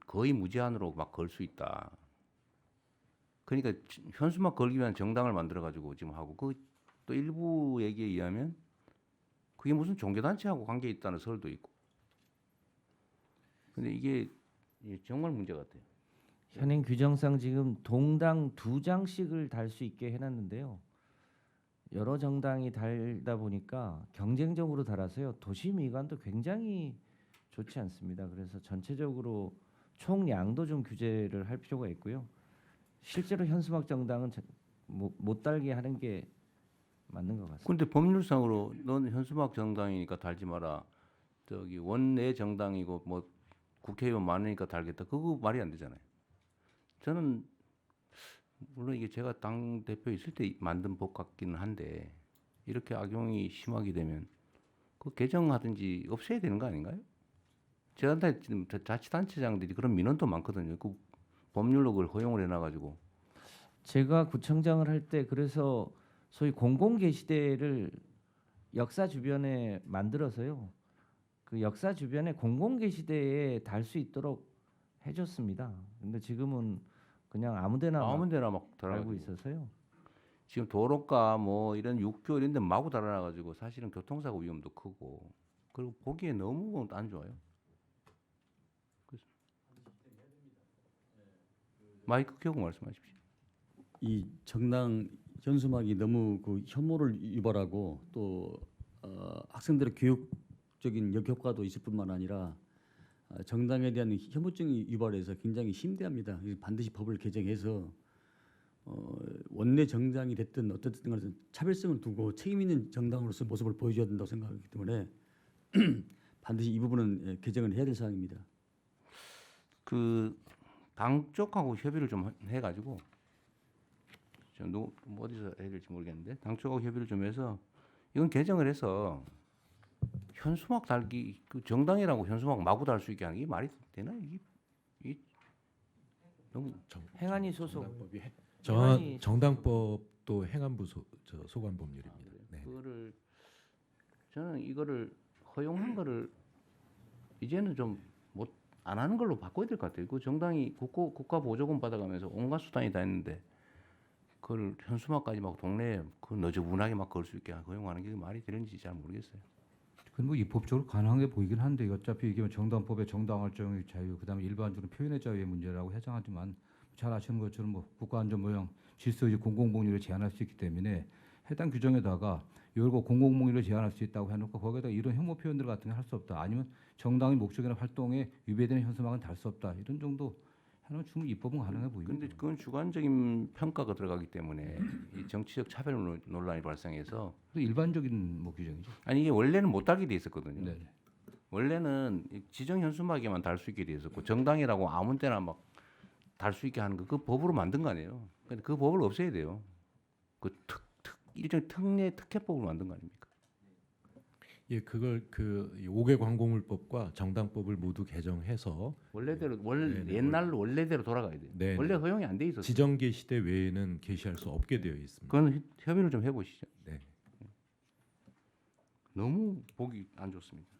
거의 무제한으로 막 걸 수 있다. 그러니까 현수막 걸기 위한 정당을 만들어 가지고 지금 하고 그 또 일부 얘기에 의하면 그게 무슨 종교단체하고 관계 있다는 설도 있고. 근데 이게 정말 문제 같아요. 현행 규정상 지금 동당 2장씩을 달 수 있게 해놨는데요. 여러 정당이 달다 보니까 경쟁적으로 달아서요. 도시 미관도 굉장히 좋지 않습니다. 그래서 전체적으로 총량도 좀 규제를 할 필요가 있고요. 실제로 현수막 정당은 못 달게 하는 게 맞는 것 같습니다. 근데 법률상으로 넌 현수막 정당이니까 달지 마라. 저기 원내 정당이고 뭐 국회의원 많으니까 달겠다. 그거 말이 안 되잖아요. 저는 물론 이게 제가 당 대표 있을 때 만든 법 같기는 한데 이렇게 악용이 심하게 되면 그 개정하든지 없애야 되는 거 아닌가요? 저한테 지금 자치단체장들이 그런 민원도 많거든요. 그 법률로 그걸 허용을 해놔가지고. 제가 구청장을 할 때 그래서 소위 공공게시대를 역사 주변에 만들어서요. 그 역사 주변에 공공게시대에 달 수 있도록 해줬습니다. 근데 지금은 그냥 아무데나 막 아무데나 막 달고 달고 있어서요. 지금 도로가 뭐 이런 육교 이런 데 마구 달아나가지고 사실은 교통사고 위험도 크고 그리고 보기에 너무 안 좋아요. 그래서 마이크 켜고 말씀하십시오. 이 정당 현수막이 너무 그 혐오를 유발하고 또 학생들의 교육적인 역효과도 있을 뿐만 아니라 정당에 대한 혐오증이 유발해서 굉장히 심대합니다. 반드시 법을 개정해서 원내 정당이 됐든 어떻든 간에 차별성을 두고 책임 있는 정당으로서 모습을 보여줘야 된다고 생각하기 때문에 반드시 이 부분은 개정을 해야 될 사항입니다. 그 당 쪽하고 협의를 좀 해가지고 뭐 어디서 해야 될지 모르겠는데 당 쪽하고 협의를 좀 해서 이건 개정을 해서 현수막 달기 그 정당이라고 현수막 마구 달 수 있게 하는 게 말이 되나 이게 너무 행안위 소속 정당법도 행안부 소관 법률입니다. 네. 그거를 저는 이거를 허용한 거를 이제는 좀 못 안 하는 걸로 바꿔야 될 것 같아요. 그 정당이 국가 보조금 받아가면서 온갖 수단이 다 있는데 그걸 현수막까지 막 동네에 그 너저분하게 막 걸 수 있게 허용하는 게 말이 되는지 잘 모르겠어요. 그건 뭐 입법적으로 가능하게 보이긴 한데 어차피 이게 정당법의 정당 활동의 자유, 그다음에 일반적으로 표현의 자유의 문제라고 해당하지만 잘 아시는 것처럼 뭐 국가안전보장 질서유지 공공복리를 제한할 수 있기 때문에 해당 규정에다가 이거 공공복리를 제한할 수 있다고 해놓고 거기에다 이런 혐오 표현들 같은 게 할 수 없다. 아니면 정당의 목적이나 활동에 위배되는 현수막은 달 수 없다. 이런 정도 하면 충분히 입법은 가능해 보입니다. 근데 그건 주관적인 평가가 들어가기 때문에 이 정치적 차별 논란이 발생해서 일반적인 뭐 규정이죠. 아니 이게 원래는 못 달게 돼 있었거든요. 네. 원래는 이 지정 현수막에만 달 수 있게 돼 있었고 정당이라고 아무 때나 막 달 수 있게 하는 거 그 법으로 만든 거 아니에요. 근데 그 법을 없애야 돼요. 그 일종의 특례법을 만든 거 아닙니까? 예, 그걸 그 5개 관공물법과 정당법을 모두 개정해서 원래대로 네네. 옛날 원래대로 돌아가야 돼요. 네. 원래 허용이 안 돼 있었어요. 지정 게시대 외에는 게시할 수 없게 되어 있습니다. 그건 협의를 좀 해보시죠. 네. 너무 보기 안 좋습니다.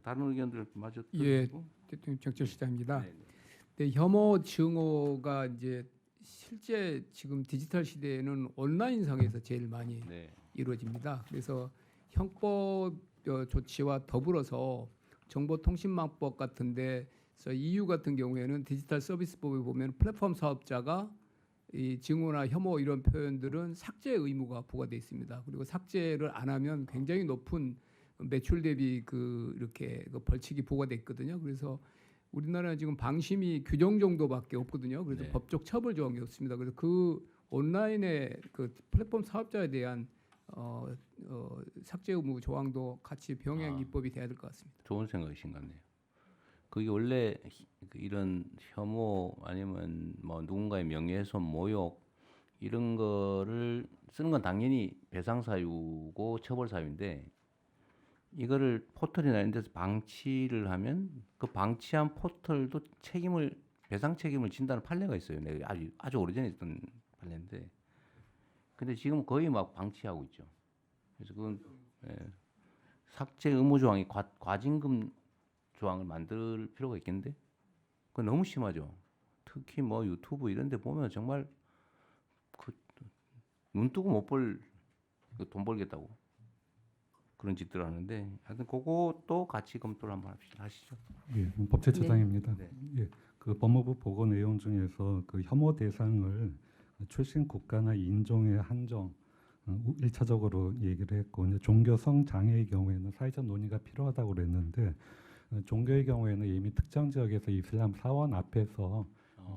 다른 의견들 마저 예, 듣고. 대통령 정철시장입니다. 네, 네. 네, 혐오 증오가 이제 실제 지금 디지털 시대에는 온라인상에서 제일 많이 네. 이루어집니다. 그래서 형법 조치와 더불어서 정보통신망법 같은데 EU 같은 경우에는 디지털 서비스법에 보면 플랫폼 사업자가 이 증오나 혐오 이런 표현들은 삭제 의무가 부과돼 있습니다. 그리고 삭제를 안 하면 굉장히 높은 매출 대비 이렇게 벌칙이 부과돼 있거든요. 그래서 우리나라는 지금 방심이 규정 정도밖에 없거든요. 그래서 네. 법적 처벌 조항이 없습니다. 그래서 그 온라인의 그 플랫폼 사업자에 대한 삭제 의무 조항도 같이 병행 입법이 돼야 될 것 같습니다. 좋은 생각이신 것 같네요. 그게 원래 이런 혐오 아니면 뭐 누군가의 명예훼손, 모욕 이런 거를 쓰는 건 당연히 배상 사유고 처벌 사유인데 이거를 포털이나 이런 데서 방치를 하면 그 방치한 포털도 배상 책임을 진다는 판례가 있어요. 내가 아주 오래전에 있던 판례인데 근데 지금 거의 막 방치하고 있죠. 그래서 그건 삭제 의무 조항이 과징금 조항을 만들 필요가 있겠는데 그건 너무 심하죠. 특히 뭐 유튜브 이런 데 보면 정말 눈 뜨고 못 볼 돈 벌겠다고 그런 짓들을 하는데 하여튼 그것도 같이 검토를 한번 하시죠. 예, 법제처장입니다. 네. 예, 그 법무부 보고 내용 중에서 그 혐오 대상을 출신 국가나 인종의 한정 1차적으로 얘기를 했고 이제 종교성 장애의 경우에는 사회적 논의가 필요하다고 그랬는데 종교의 경우에는 이미 특정 지역에서 이슬람 사원 앞에서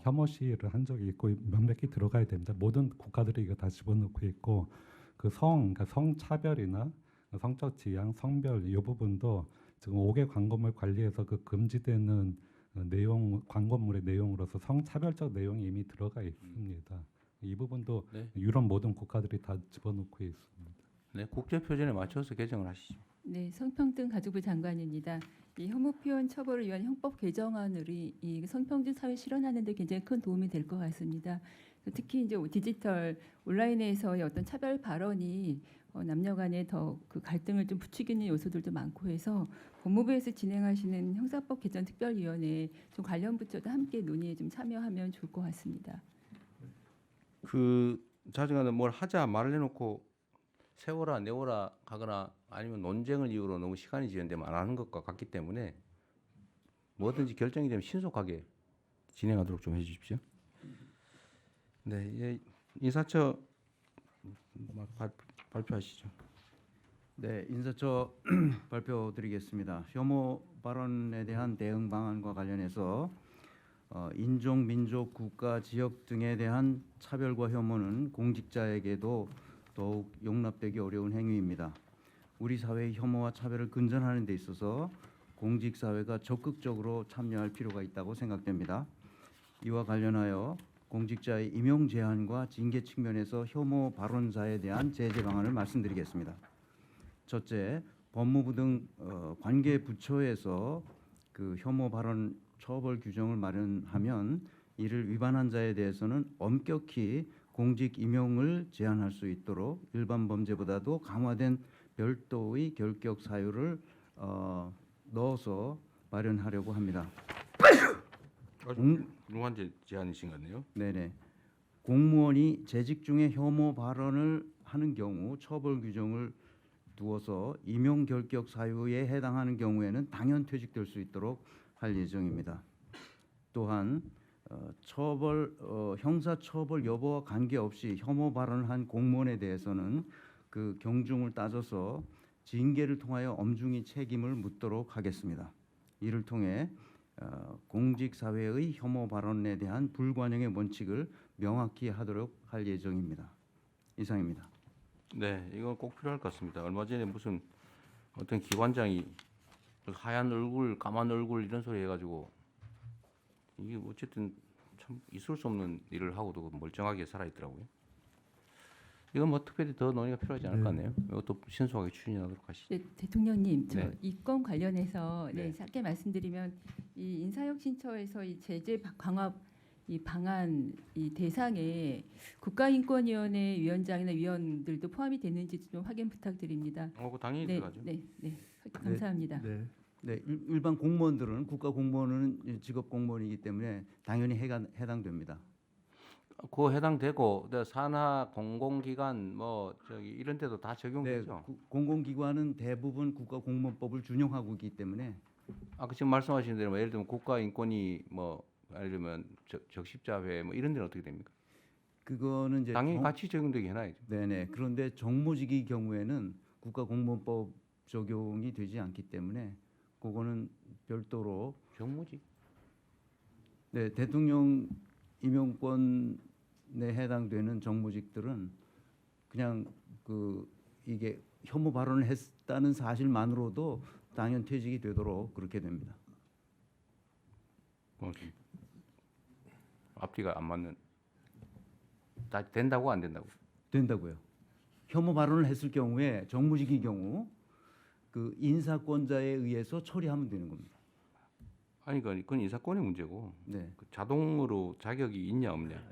혐오 시위를 한 적이 있고 명백히 들어가야 됩니다. 모든 국가들이 이거 다 집어넣고 있고 그러니까 성차별이나 성적 지향, 성별 이 부분도 지금 5개 광고물 관리에서 그 금지되는 내용 광고물의 내용으로서 성차별적 내용이 이미 들어가 있습니다. 이 부분도 네. 유럽 모든 국가들이 다 집어넣고 있습니다. 네, 국제 표준에 맞춰서 개정을 하시죠. 네, 성평등 가족부 장관입니다. 이 혐오 표현 처벌을 위한 형법 개정안이 이 성평등 사회 실현하는 데 굉장히 큰 도움이 될 것 같습니다. 특히 이제 디지털 온라인에서의 어떤 차별 발언이 남녀 간의 더 그 갈등을 좀 부추기는 요소들도 많고 해서 법무부에서 진행하시는 형사법 개정 특별위원회에 좀 관련 부처도 함께 논의에 좀 참여하면 좋을 것 같습니다. 자정하는 뭘 하자 말을 해놓고 세워라 내워라 하거나 아니면 논쟁을 이유로 너무 시간이 지연되면 안 하는 것과 같기 때문에 뭐든지 결정이 되면 신속하게 진행하도록 좀 해주십시오. 네, 예, 인사처 발표하시죠. 네, 인사처 발표드리겠습니다. 혐오 발언에 대한 대응 방안과 관련해서 인종, 민족, 국가, 지역 등에 대한 차별과 혐오는 공직자에게도 더욱 용납되기 어려운 행위입니다. 우리 사회의 혐오와 차별을 근절하는 데 있어서 공직 사회가 적극적으로 참여할 필요가 있다고 생각됩니다. 이와 관련하여 공직자의 임용 제한과 징계 측면에서 혐오 발언자에 대한 제재 방안을 말씀드리겠습니다. 첫째, 법무부 등 관계 부처에서 그 혐오 발언 처벌 규정을 마련하면 이를 위반한 자에 대해서는 엄격히 공직 임용을 제한할 수 있도록 일반 범죄보다도 강화된 별도의 결격 사유를 넣어서 마련하려고 합니다. 무한제 제한이신 거네요. 네네. 공무원이 재직 중에 혐오 발언을 하는 경우 처벌 규정을 두어서 임용 결격 사유에 해당하는 경우에는 당연 퇴직될 수 있도록 할 예정입니다. 또한 형사 처벌 여부와 관계없이 혐오 발언을 한 공무원에 대해서는 그 경중을 따져서 징계를 통하여 엄중히 책임을 묻도록 하겠습니다. 이를 통해 공직 사회의 혐오 발언에 대한 불관용의 원칙을 명확히 하도록 할 예정입니다. 이상입니다. 네, 이건 꼭 필요할 것 같습니다. 얼마 전에 무슨 어떤 기관장이 하얀 얼굴, 까만 얼굴 이런 소리 해가지고 이게 어쨌든 참 있을 수 없는 일을 하고도 멀쩡하게 살아있더라고요. 이건 뭐 특별히 더 논의가 필요하지 않을 것 같네요. 이것도 신속하게 추진하도록 하시죠. 네, 대통령님, 저 네. 이 건 관련해서 네. 짧게 말씀드리면 이 인사혁신처에서 이 제재 강화 이 방안 이 대상에 국가인권위원회 위원장이나 위원들도 포함이 되는지 좀 확인 부탁드립니다. 그 당연히 네, 들어가죠. 네, 네, 감사합니다. 네, 일반 공무원들은 국가 공무원은 직업 공무원이기 때문에 당연히 해당됩니다. 그거 해당되고 산하 공공기관 뭐 저기 이런 데도 다 적용되죠. 네, 공공기관은 대부분 국가공무원법을 준용하고 있기 때문에 아까 지금 말씀하신 대로 예를 들면 국가인권위 뭐 예를 들면 적십자회 뭐 이런 데는 어떻게 됩니까? 그거는 이제 당연히 같이 적용되게 해놔야죠. 네네. 그런데 정무직의 경우에는 국가공무원법 적용이 되지 않기 때문에 그거는 별도로 정무직. 네, 대통령 임용권에 해당되는 정무직들은 그냥 이게 혐오 발언을 했다는 사실만으로도 당연 퇴직이 되도록 그렇게 됩니다. 앞뒤가 안 맞는. 다 된다고 안 된다고? 된다고요. 혐오 발언을 했을 경우에 정무직의 경우 그 인사권자에 의해서 처리하면 되는 겁니다. 아니 그건 인사권의 문제고. 네. 그 자동으로 자격이 있냐 없냐.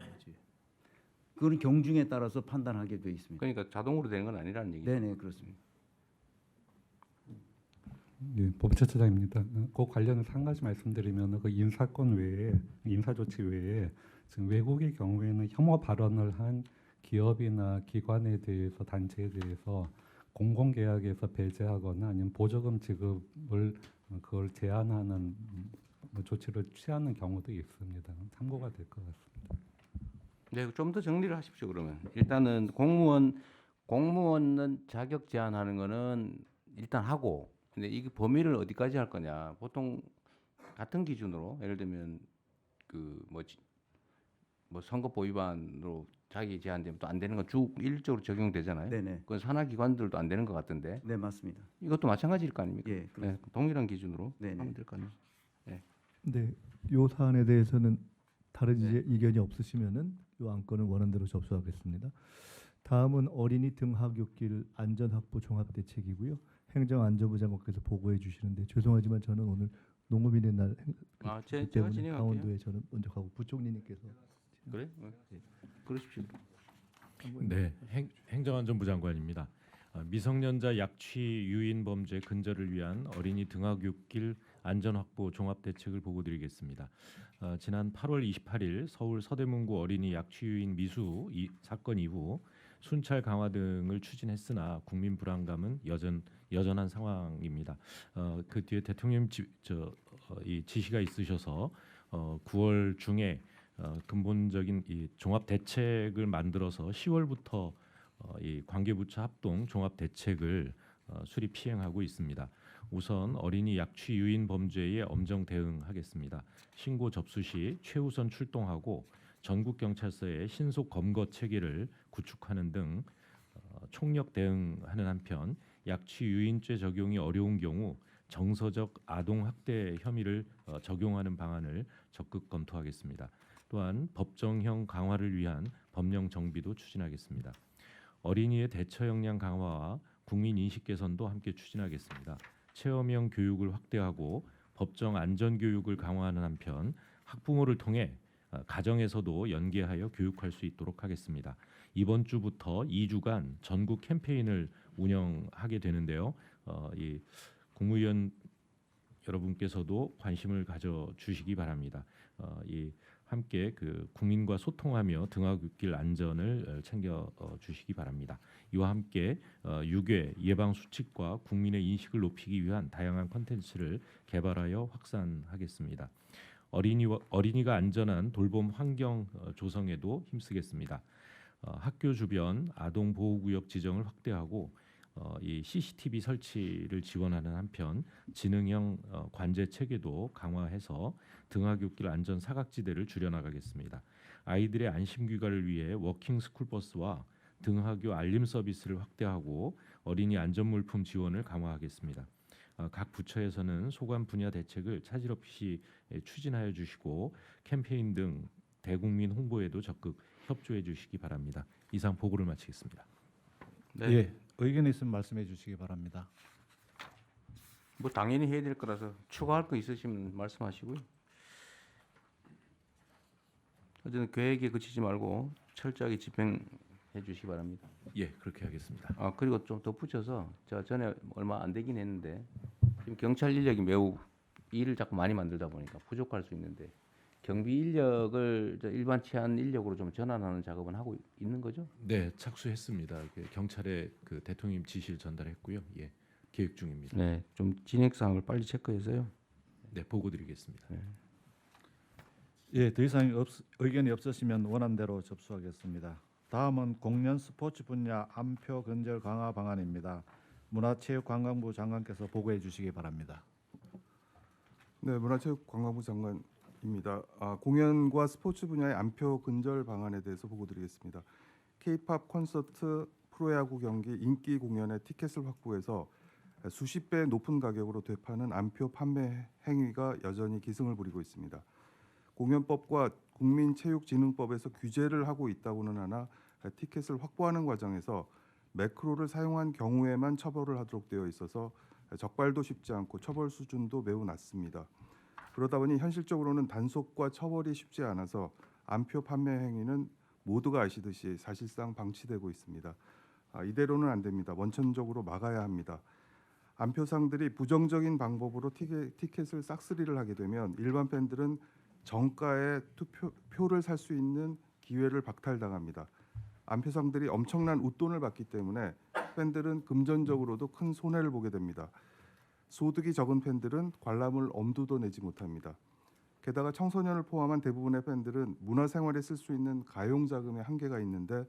그거는 경중에 따라서 판단하게 돼 있습니다. 그러니까 자동으로 되는 건 아니라는 얘기죠. 네네 그렇습니다. 네, 법제처장입니다. 그 관련해서 한 가지 말씀드리면 그 인사권 외에 인사 조치 외에 지금 외국의 경우에는 혐오 발언을 한 기업이나 기관에 대해서 단체에 대해서 공공계약에서 배제하거나 아니면 보조금 지급을 그걸 제한하는 조치를 취하는 경우도 있습니다. 참고가 될 것 같습니다. 네, 좀 더 정리를 하십시오. 그러면 일단은 공무원은 자격 제한하는 거는 일단 하고, 근데 이 범위를 어디까지 할 거냐? 보통 같은 기준으로 예를 들면 그 뭐 선거법 위반으로 자기 제한되면 또 안 되는 건 쭉 일적으로 적용되잖아요. 네네. 그건 산하기관들도 안 되는 것 같은데. 네 맞습니다. 이것도 마찬가지일 거 아닙니까? 예, 네, 동일한 기준으로 네네. 하면 될 거 아니에요. 네, 요 사안에 대해서는 다른 의견이 없으시면은 요 안건은 원안대로 접수하겠습니다. 다음은 어린이 등하굣길 안전확보 종합대책이고요. 행정안전부 장관께서 보고해 주시는데 죄송하지만 저는 오늘 농구민의 날 제가 때문에 진행할게요. 강원도에 저는 먼저 가고 부총리님께서 그래? 그러십시오. 네, 행정안전부 장관입니다. 미성년자 약취 유인 범죄 근절을 위한 어린이 등하굣길 안전 확보 종합 대책을 보고드리겠습니다. 지난 8월 28일 서울 서대문구 어린이 약취 유인 미수 사건 이후 순찰 강화 등을 추진했으나 국민 불안감은 여전한 상황입니다. 그 뒤에 대통령 이 지시가 있으셔서 9월 중에 근본적인 이 종합 대책을 만들어서 10월부터 이 관계부처 합동 종합 대책을 수립 시행하고 있습니다. 우선 어린이 약취 유인 범죄에 엄정 대응하겠습니다. 신고 접수 시 최우선 출동하고 전국 경찰서의 신속 검거 체계를 구축하는 등 총력 대응하는 한편 약취 유인죄 적용이 어려운 경우 정서적 아동 학대 혐의를 적용하는 방안을 적극 검토하겠습니다. 또한 법정형 강화를 위한 법령 정비도 추진하겠습니다. 어린이의 대처 역량 강화와 국민 인식 개선도 함께 추진하겠습니다. 체험형 교육을 확대하고 법정 안전 교육을 강화하는 한편 학부모를 통해 가정에서도 연계하여 교육할 수 있도록 하겠습니다. 이번 주부터 2주간 전국 캠페인을 운영하게 되는데요. 이 국무위원 여러분께서도 관심을 가져 주시기 바랍니다. 이 함께 그 국민과 소통하며 등하굣길 안전을 챙겨 주시기 바랍니다. 이와 함께 유괴 예방 수칙과 국민의 인식을 높이기 위한 다양한 콘텐츠를 개발하여 확산하겠습니다. 어린이가 안전한 돌봄 환경 조성에도 힘쓰겠습니다. 학교 주변 아동 보호구역 지정을 확대하고 이 CCTV 설치를 지원하는 한편 지능형 관제 체계도 강화해서 등하굣길 안전 사각지대를 줄여나가겠습니다. 아이들의 안심 귀가를 위해 워킹 스쿨버스와 등하교 알림 서비스를 확대하고 어린이 안전물품 지원을 강화하겠습니다. 각 부처에서는 소관 분야 대책을 차질 없이 추진하여 주시고 캠페인 등 대국민 홍보에도 적극 협조해 주시기 바랍니다. 이상 보고를 마치겠습니다. 네. 예, 의견 있으면 말씀해 주시기 바랍니다. 뭐 당연히 해야 될 거라서 추가할 거 있으시면 말씀하시고요. 어쨌든 계획에 그치지 말고 철저하게 집행해 주시기 바랍니다. 예, 그렇게 하겠습니다. 그리고 좀 덧붙여서 제가 전에 얼마 안 되긴 했는데 지금 경찰 인력이 매우 일을 자꾸 많이 만들다 보니까 부족할 수 있는데 경비 인력을 일반 치안 인력으로 좀 전환하는 작업은 하고 있는 거죠? 네, 착수했습니다. 경찰에 그 대통령 지시를 전달했고요. 예, 계획 중입니다. 네, 좀 진행 사항을 빨리 체크해서요. 네, 보고드리겠습니다. 네. 예, 더 이상 의견이 없으시면 원안대로 접수하겠습니다. 다음은 공연 스포츠 분야 안표 근절 강화 방안입니다. 문화체육관광부 장관께서 보고해 주시기 바랍니다. 네, 문화체육관광부 장관입니다. 공연과 스포츠 분야의 안표 근절 방안에 대해서 보고드리겠습니다. K-팝 콘서트, 프로야구 경기, 인기 공연의 티켓을 확보해서 수십 배 높은 가격으로 되파는 안표 판매 행위가 여전히 기승을 부리고 있습니다. 공연법과 국민체육진흥법에서 규제를 하고 있다고는 하나 티켓을 확보하는 과정에서 매크로를 사용한 경우에만 처벌을 하도록 되어 있어서 적발도 쉽지 않고 처벌 수준도 매우 낮습니다. 그러다 보니 현실적으로는 단속과 처벌이 쉽지 않아서 안표 판매 행위는 모두가 아시듯이 사실상 방치되고 있습니다. 이대로는 안 됩니다. 원천적으로 막아야 합니다. 안표상들이 부정적인 방법으로 티켓을 싹쓸이를 하게 되면 일반 팬들은 정가에 표를 살 수 있는 기회를 박탈당합니다. 안표상들이 엄청난 웃돈을 받기 때문에 팬들은 금전적으로도 큰 손해를 보게 됩니다. 소득이 적은 팬들은 관람을 엄두도 내지 못합니다. 게다가 청소년을 포함한 대부분의 팬들은 문화생활에 쓸 수 있는 가용자금의 한계가 있는데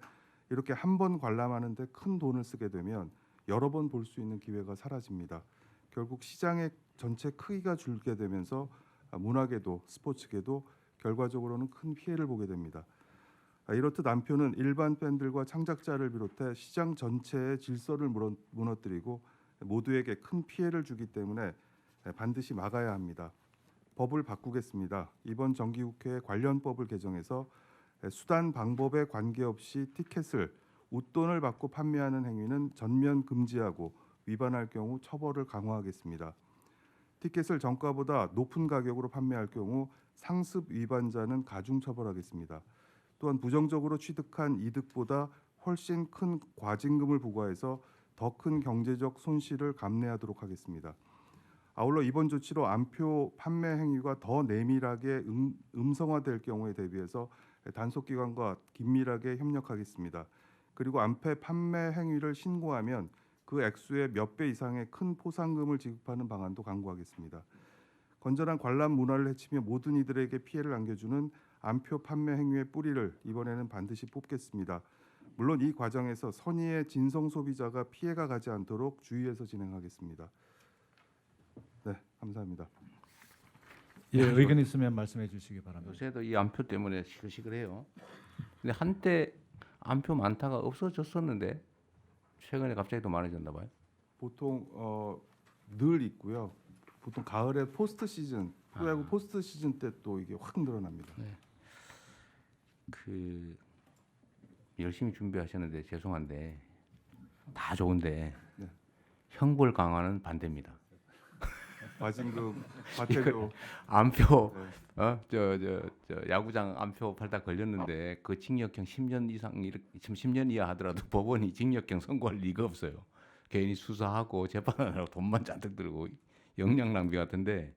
이렇게 한 번 관람하는데 큰 돈을 쓰게 되면 여러 번 볼 수 있는 기회가 사라집니다. 결국 시장의 전체 크기가 줄게 되면서 문화계도 스포츠계도 결과적으로는 큰 피해를 보게 됩니다. 이렇듯 안표는 일반 팬들과 창작자를 비롯해 시장 전체의 질서를 무너뜨리고 모두에게 큰 피해를 주기 때문에 반드시 막아야 합니다. 법을 바꾸겠습니다. 이번 정기국회에 관련 법을 개정해서 수단 방법에 관계없이 티켓을 웃돈을 받고 판매하는 행위는 전면 금지하고 위반할 경우 처벌을 강화하겠습니다. 티켓을 정가보다 높은 가격으로 판매할 경우 상습 위반자는 가중 처벌하겠습니다. 또한 부정적으로 취득한 이득보다 훨씬 큰 과징금을 부과해서 더 큰 경제적 손실을 감내하도록 하겠습니다. 아울러 이번 조치로 암표 판매 행위가 더 내밀하게 음성화될 경우에 대비해서 단속기관과 긴밀하게 협력하겠습니다. 그리고 암표 판매 행위를 신고하면 그 액수의 몇 배 이상의 큰 포상금을 지급하는 방안도 강구하겠습니다. 건전한 관람 문화를 해치며 모든 이들에게 피해를 안겨주는 암표 판매 행위의 뿌리를 이번에는 반드시 뽑겠습니다. 물론 이 과정에서 선의의 진성 소비자가 피해가 가지 않도록 주의해서 진행하겠습니다. 네, 감사합니다. 예, 의견 있으면 말씀해 주시기 바랍니다. 요새도 이 암표 때문에 시끌시끌해요. 근데 한때 암표 많다가 없어졌었는데 최근에 갑자기 또 많아졌나 봐요. 보통 늘 있고요. 보통 가을에 포스트 시즌, 프로야구 포스트 시즌 때 또 이게 확 늘어납니다. 네. 그 열심히 준비하셨는데 죄송한데 다 좋은데 네. 형벌 강화는 반대입니다. 과징금, 과태료, 암표 네. 저 야구장 암표 팔다 걸렸는데 그 징역형 10년 이상 지금 10년 이하 하더라도 법원이 징역형 선고할 리가 없어요. 괜히 수사하고 재판하느라고 돈만 잔뜩 들고 역량 낭비 같은데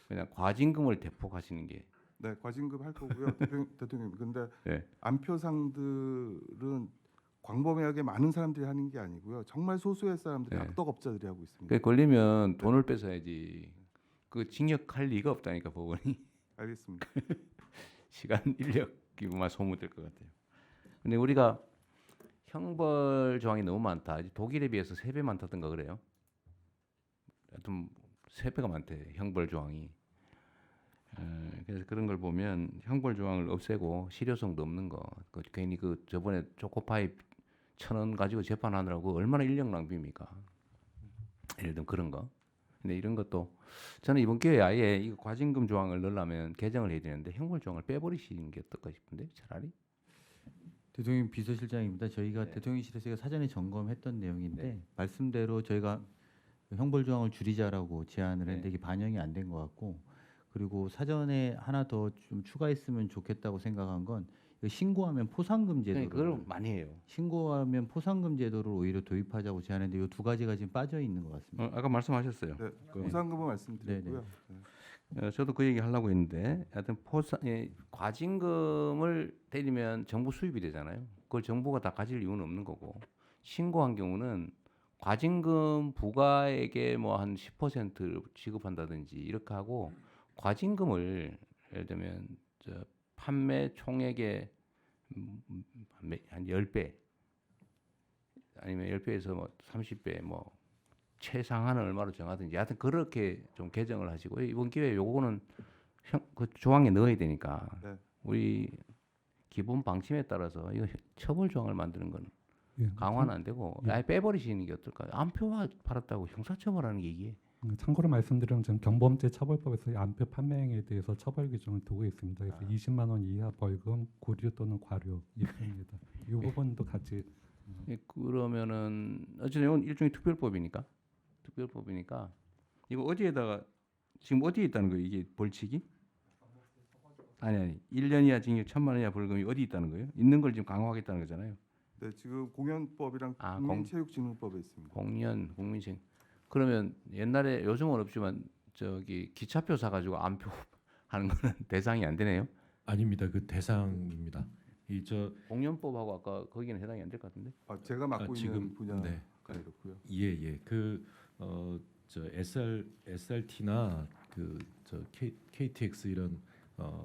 그냥 과징금을 대폭하시는 게 네, 과징금 할 거고요, 대통령. 근데 네. 암표상들은 광범위하게 많은 사람들이 하는 게 아니고요. 정말 소수의 사람들이 네. 악덕업자들이 하고 있습니다. 그 걸리면 돈을 뺏어야지. 그 징역할 리가 없다니까 법원이. 알겠습니다. 시간 인력이만 소모될 것 같아요. 근데 우리가 형벌 조항이 너무 많다. 독일에 비해서 3배 많다던가 그래요. 하여튼 3배가 많대 형벌 조항이. 그래서 그런 걸 보면 형벌 조항을 없애고 실효성도 없는 거. 괜히 그 저번에 초코파이 1,000원 가지고 재판하느라고 얼마나 인력 낭비입니까? 예를 들면 그런 거. 근데 이런 것도 저는 이번 기회에 아예 이거 과징금 조항을 넣으려면 개정을 해야 되는데 형벌 조항을 빼버리시는 게 어떨까 싶은데 차라리. 대통령 비서실장입니다. 저희가 네. 대통령실에서 사전에 점검했던 내용인데 네. 말씀대로 저희가 형벌 조항을 줄이자라고 제안을 했는데 네. 이게 반영이 안 된 것 같고 그리고 사전에 하나 더 좀 추가했으면 좋겠다고 생각한 건 이거 신고하면 포상금 제도를 그걸 많이 해요. 신고하면 포상금 제도를 오히려 도입하자고 제안했는데 이 두 가지가 지금 빠져 있는 것 같습니다. 아까 말씀하셨어요. 네, 보상금은 말씀드렸고요. 네. 저도 그 얘기 하려고 했는데 하여튼 과징금을 때리면 정부 수입이 되잖아요. 그걸 정부가 다 가질 이유는 없는 거고 신고한 경우는 과징금 부과액의 뭐 한 10% 지급한다든지 이렇게 하고 과징금을 예를 들면 판매 총액의 한 10배 아니면 10배에서 뭐 30배 뭐 최상한을 얼마로 정하든지 하여튼 그렇게 좀 개정을 하시고 이번 기회에 요거는 그 조항에 넣어야 되니까 네. 우리 기본 방침에 따라서 이거 처벌 조항을 만드는 건 예, 강화는 안 되고 예. 아예 빼버리시는 게 어떨까요? 암표화 팔았다고 형사처벌하는 게 이게 참고로 말씀드리면 지금 경범죄 처벌법에서 암표 판매행위에 대해서 처벌 규정을 두고 있습니다. 그래서 20만 원 이하 벌금, 구류 또는 과료 있습니다. 이 부분도 같이 그러면은 어쨌든 이건 일종의 특별법이니까 이거 어디에다가 지금 어디에 있다는 거예요? 이게 벌칙이? 아니 1년 이하 징역 1,000만 원 이하 벌금이 어디 있다는 거예요? 있는 걸 지금 강화하겠다는 거잖아요. 네, 지금 공연법이랑 국민체육진흥법에 있습니다. 국민체육. 그러면 옛날에 요즘은 없지만 저기 기차표 사가지고 암표 하는 거는 대상이 안 되네요. 아닙니다. 그 대상입니다. 이 저 공연법하고 아까 거기는 해당이 안 될 것 같은데. 제가 맡고 있는 지금 분야가 네. 그렇고요. 예. 저 SRT나 그 저 KTX 이런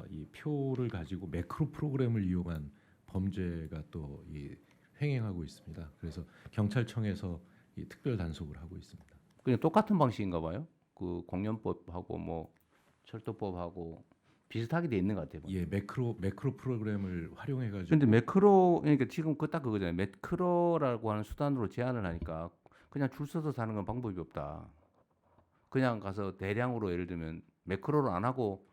이 표를 가지고 매크로 프로그램을 이용한 범죄가 또 이 횡행하고 있습니다. 그래서 경찰청에서 이 특별 단속을 하고 있습니다. 그냥 똑같은 방식인가 봐요. 그 공연법하고 뭐 철도법하고 비슷하게 돼 있는 것 같아요. 예, 매크로 프로그램을 활용해 가지고. 근데 매크로 그러니까 지금 딱 그거잖아요. 매크로라고 하는 수단으로 제한을 하니까 그냥 줄 서서 사는 건 방법이 없다. 그냥 가서 대량으로 예를 들면 매크로를 안 하고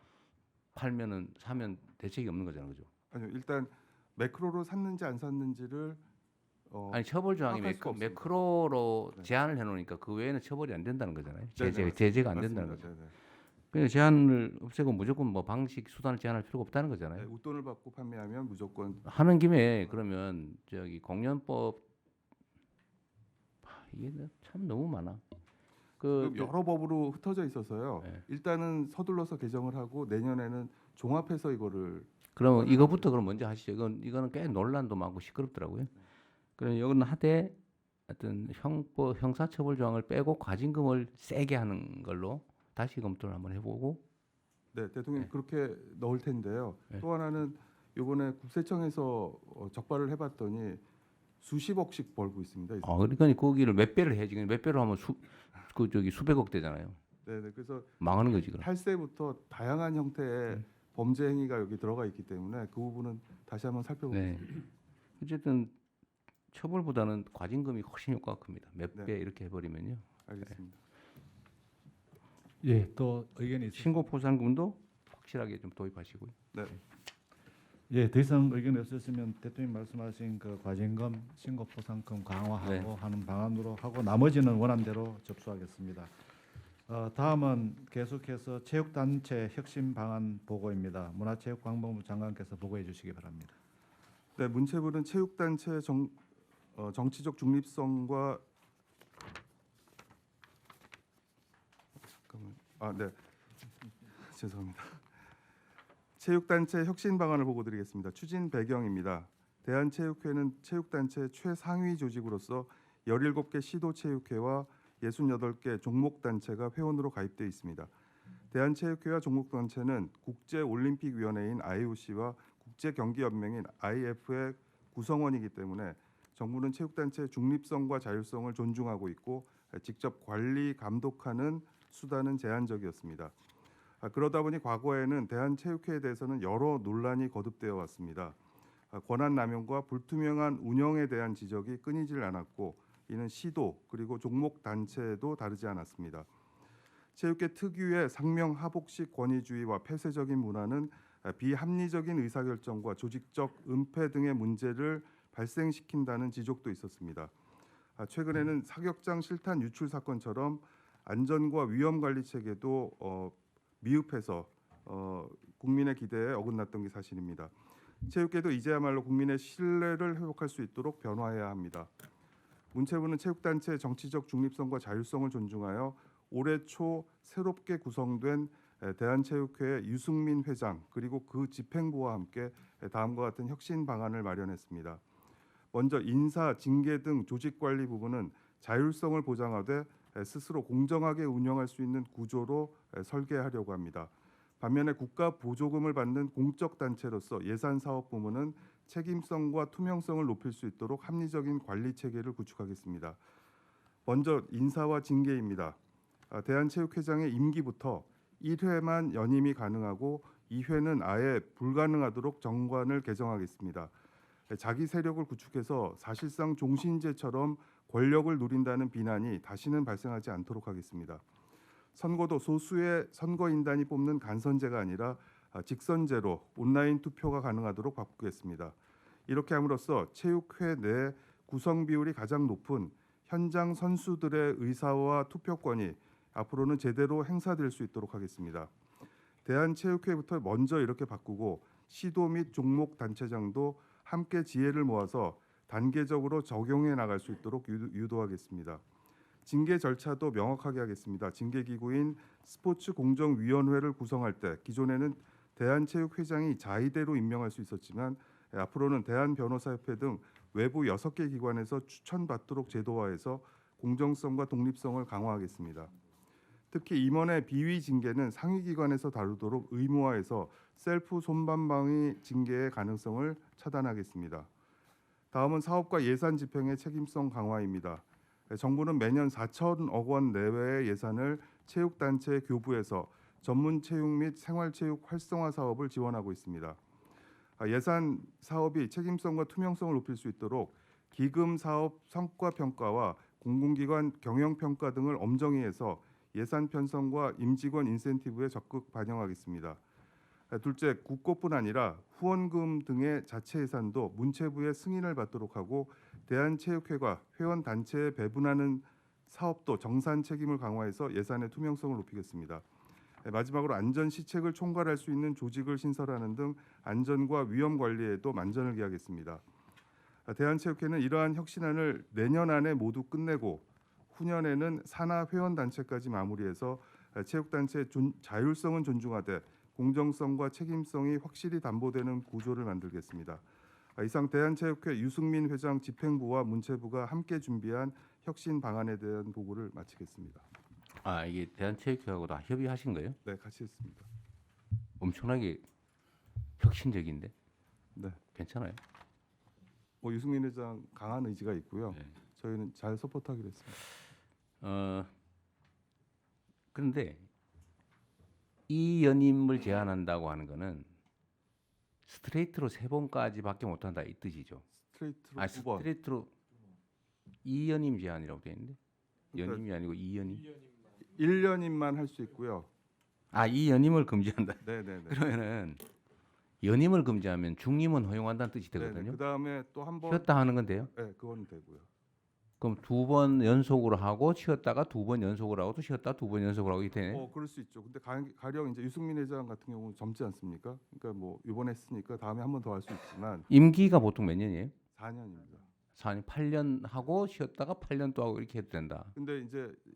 팔면은 사면 대책이 없는 거잖아요, 그죠? 아니요, 일단 매크로로 샀는지 안 샀는지를 아니 처벌 조항이 매크로로 네. 제한을 해놓으니까 그 외에는 처벌이 안 된다는 거잖아요. 네네, 제재가 안 맞습니다. 된다는 거죠. 네네. 그냥 제한을 없애고 무조건 뭐 방식 수단을 제한할 필요가 없다는 거잖아요. 네, 웃돈을 받고 판매하면 무조건 하는 김에 그러면 저기 공연법 이게 참 너무 많아. 여러 법으로 흩어져 있어서요. 네. 일단은 서둘러서 개정을 하고 내년에는 종합해서 이거를 그러면 이거부터 그럼 먼저 하시죠. 이거는 꽤 논란도 많고 시끄럽더라고요. 그럼 이거는 하되 어떤 형사처벌 조항을 빼고 과징금을 세게 하는 걸로 다시 검토를 한번 해보고. 네, 대통령 네. 그렇게 넣을 텐데요. 네. 또 하나는 이번에 국세청에서 적발을 해봤더니 수십억씩 벌고 있습니다. 이 그러니까 거기를 몇 배를 해야지. 몇 배로 하면 수백억 되잖아요. 네, 그래서 망하는 거지 그럼. 탈세부터 다양한 형태의 범죄 행위가 여기 들어가 있기 때문에 그 부분은 다시 한번 살펴보겠습니다. 네. 어쨌든 처벌보다는 과징금이 훨씬 효과가 큽니다. 몇 배 네. 이렇게 해버리면요. 알겠습니다. 예, 또 의견이 있으십니까? 신고 포상금도 확실하게 좀 도입하시고요. 네. 예, 더 이상 의견 없으시면 대통령 말씀하신 그 과징금, 신고 포상금 강화하고 네. 하는 방안으로 하고 나머지는 원안대로 접수하겠습니다. 다음은 계속해서 체육단체 혁신 방안 보고입니다. 문화체육관광부 장관께서 보고해 주시기 바랍니다. 네, 문체부는 체육단체 정치적 중립성과 네, 죄송합니다. 체육단체 혁신 방안을 보고드리겠습니다. 추진 배경입니다. 대한체육회는 체육단체 최상위 조직으로서 17개 시도체육회와 68개 종목단체가 회원으로 가입되어 있습니다. 대한체육회와 종목단체는 국제올림픽위원회인 IOC와 국제경기연맹인 IF의 구성원이기 때문에 정부는 체육단체의 중립성과 자율성을 존중하고 있고 직접 관리, 감독하는 수단은 제한적이었습니다. 그러다 보니 과거에는 대한체육회에 대해서는 여러 논란이 거듭되어 왔습니다. 권한 남용과 불투명한 운영에 대한 지적이 끊이질 않았고 이는 시도 그리고 종목 단체도 다르지 않았습니다. 체육계 특유의 상명하복식 권위주의와 폐쇄적인 문화는 비합리적인 의사결정과 조직적 은폐 등의 문제를 발생시킨다는 지적도 있었습니다. 최근에는 사격장 실탄 유출 사건처럼 안전과 위험 관리 체계도 미흡해서 국민의 기대에 어긋났던 게 사실입니다. 체육계도 이제야말로 국민의 신뢰를 회복할 수 있도록 변화해야 합니다. 문체부는 체육단체의 정치적 중립성과 자율성을 존중하여 올해 초 새롭게 구성된 대한체육회 유승민 회장 그리고 그 집행부와 함께 다음과 같은 혁신 방안을 마련했습니다. 먼저 인사, 징계 등 조직관리 부분은 자율성을 보장하되 스스로 공정하게 운영할 수 있는 구조로 설계하려고 합니다. 반면에 국가 보조금을 받는 공적 단체로서 예산 사업 부문은 책임성과 투명성을 높일 수 있도록 합리적인 관리 체계를 구축하겠습니다. 먼저 인사와 징계입니다. 대한체육회장의 임기부터 1회만 연임이 가능하고 2회는 아예 불가능하도록 정관을 개정하겠습니다. 자기 세력을 구축해서 사실상 종신제처럼 권력을 누린다는 비난이 다시는 발생하지 않도록 하겠습니다. 선거도 소수의 선거인단이 뽑는 간선제가 아니라 직선제로 온라인 투표가 가능하도록 바꾸겠습니다. 이렇게 함으로써 체육회 내 구성 비율이 가장 높은 현장 선수들의 의사와 투표권이 앞으로는 제대로 행사될 수 있도록 하겠습니다. 대한체육회부터 먼저 이렇게 바꾸고 시도 및 종목 단체장도 함께 지혜를 모아서 단계적으로 적용해 나갈 수 있도록 유도하겠습니다. 징계 절차도 명확하게 하겠습니다. 징계기구인 스포츠공정위원회를 구성할 때 기존에는 대한체육회장이 자의대로 임명할 수 있었지만 앞으로는 대한변호사협회 등 외부 6개 기관에서 추천받도록 제도화해서 공정성과 독립성을 강화하겠습니다. 특히 임원의 비위 징계는 상위 기관에서 다루도록 의무화해서 셀프 손반방위 징계의 가능성을 차단하겠습니다. 다음은 사업과 예산 집행의 책임성 강화입니다. 정부는 매년 4천억 원 내외의 예산을 체육단체 교부에서 전문 체육 및 생활체육 활성화 사업을 지원하고 있습니다. 예산 사업이 책임성과 투명성을 높일 수 있도록 기금 사업 성과 평가와 공공기관 경영 평가 등을 엄정히 해서 예산 편성과 임직원 인센티브에 적극 반영하겠습니다. 둘째, 국고뿐 아니라 후원금 등의 자체 예산도 문체부의 승인을 받도록 하고 대한체육회가 회원 단체에 배분하는 사업도 정산 책임을 강화해서 예산의 투명성을 높이겠습니다. 마지막으로 안전 시책을 총괄할 수 있는 조직을 신설하는 등 안전과 위험 관리에도 만전을 기하겠습니다. 대한체육회는 이러한 혁신안을 내년 안에 모두 끝내고 후년에는 산하 회원 단체까지 마무리해서 체육단체의 자율성은 존중하되 공정성과 책임성이 확실히 담보되는 구조를 만들겠습니다. 이상 대한체육회 유승민 회장 집행부와 문체부가 함께 준비한 혁신 방안에 대한 보고를 마치겠습니다. 아, 이게 대한체육회하고 다 협의하신 거예요? 네, 같이 했습니다. 엄청나게 혁신적인데. 네. 괜찮아요? 유승민 회장 강한 의지가 있고요. 네. 저희는 잘 서포트하기로 했습니다. 그런데 이 연임을 제안한다고 하는 거는 스트레이트로 3번까지밖에 못한다 이 뜻이죠. 스트레이트로 아, 9번. 스트레이트로 이연임 제한이라고 되어 있는데 그러니까 연임이 아니고 이연임. 1년임만 할 수 있고요. 아, 이 연임을 금지한다. 네네네. 그러면은 연임을 금지하면 중임은 허용한다는 뜻이 되거든요. 그 다음에 또 한 번. 쉬었다 하는 건데요. 네, 그건 되고요. 그럼 2번 연속으로 하고 쉬었다가 2번 연속으로 하고 또 쉬었다 2번 연속으로 하고 이렇게 되네. 그럴 수 있죠. 근데 가령 이제 유승민 회장 같은 경우는 젊지 않습니까? 그러니까 뭐 이번에 했으니까 다음에 한 번 더 할 수 있지만 임기가 보통 몇 년이에요? 4년입니다. 4년, 8년 하고 쉬었다가 8년 또 하고 이렇게 해도 된다. 근데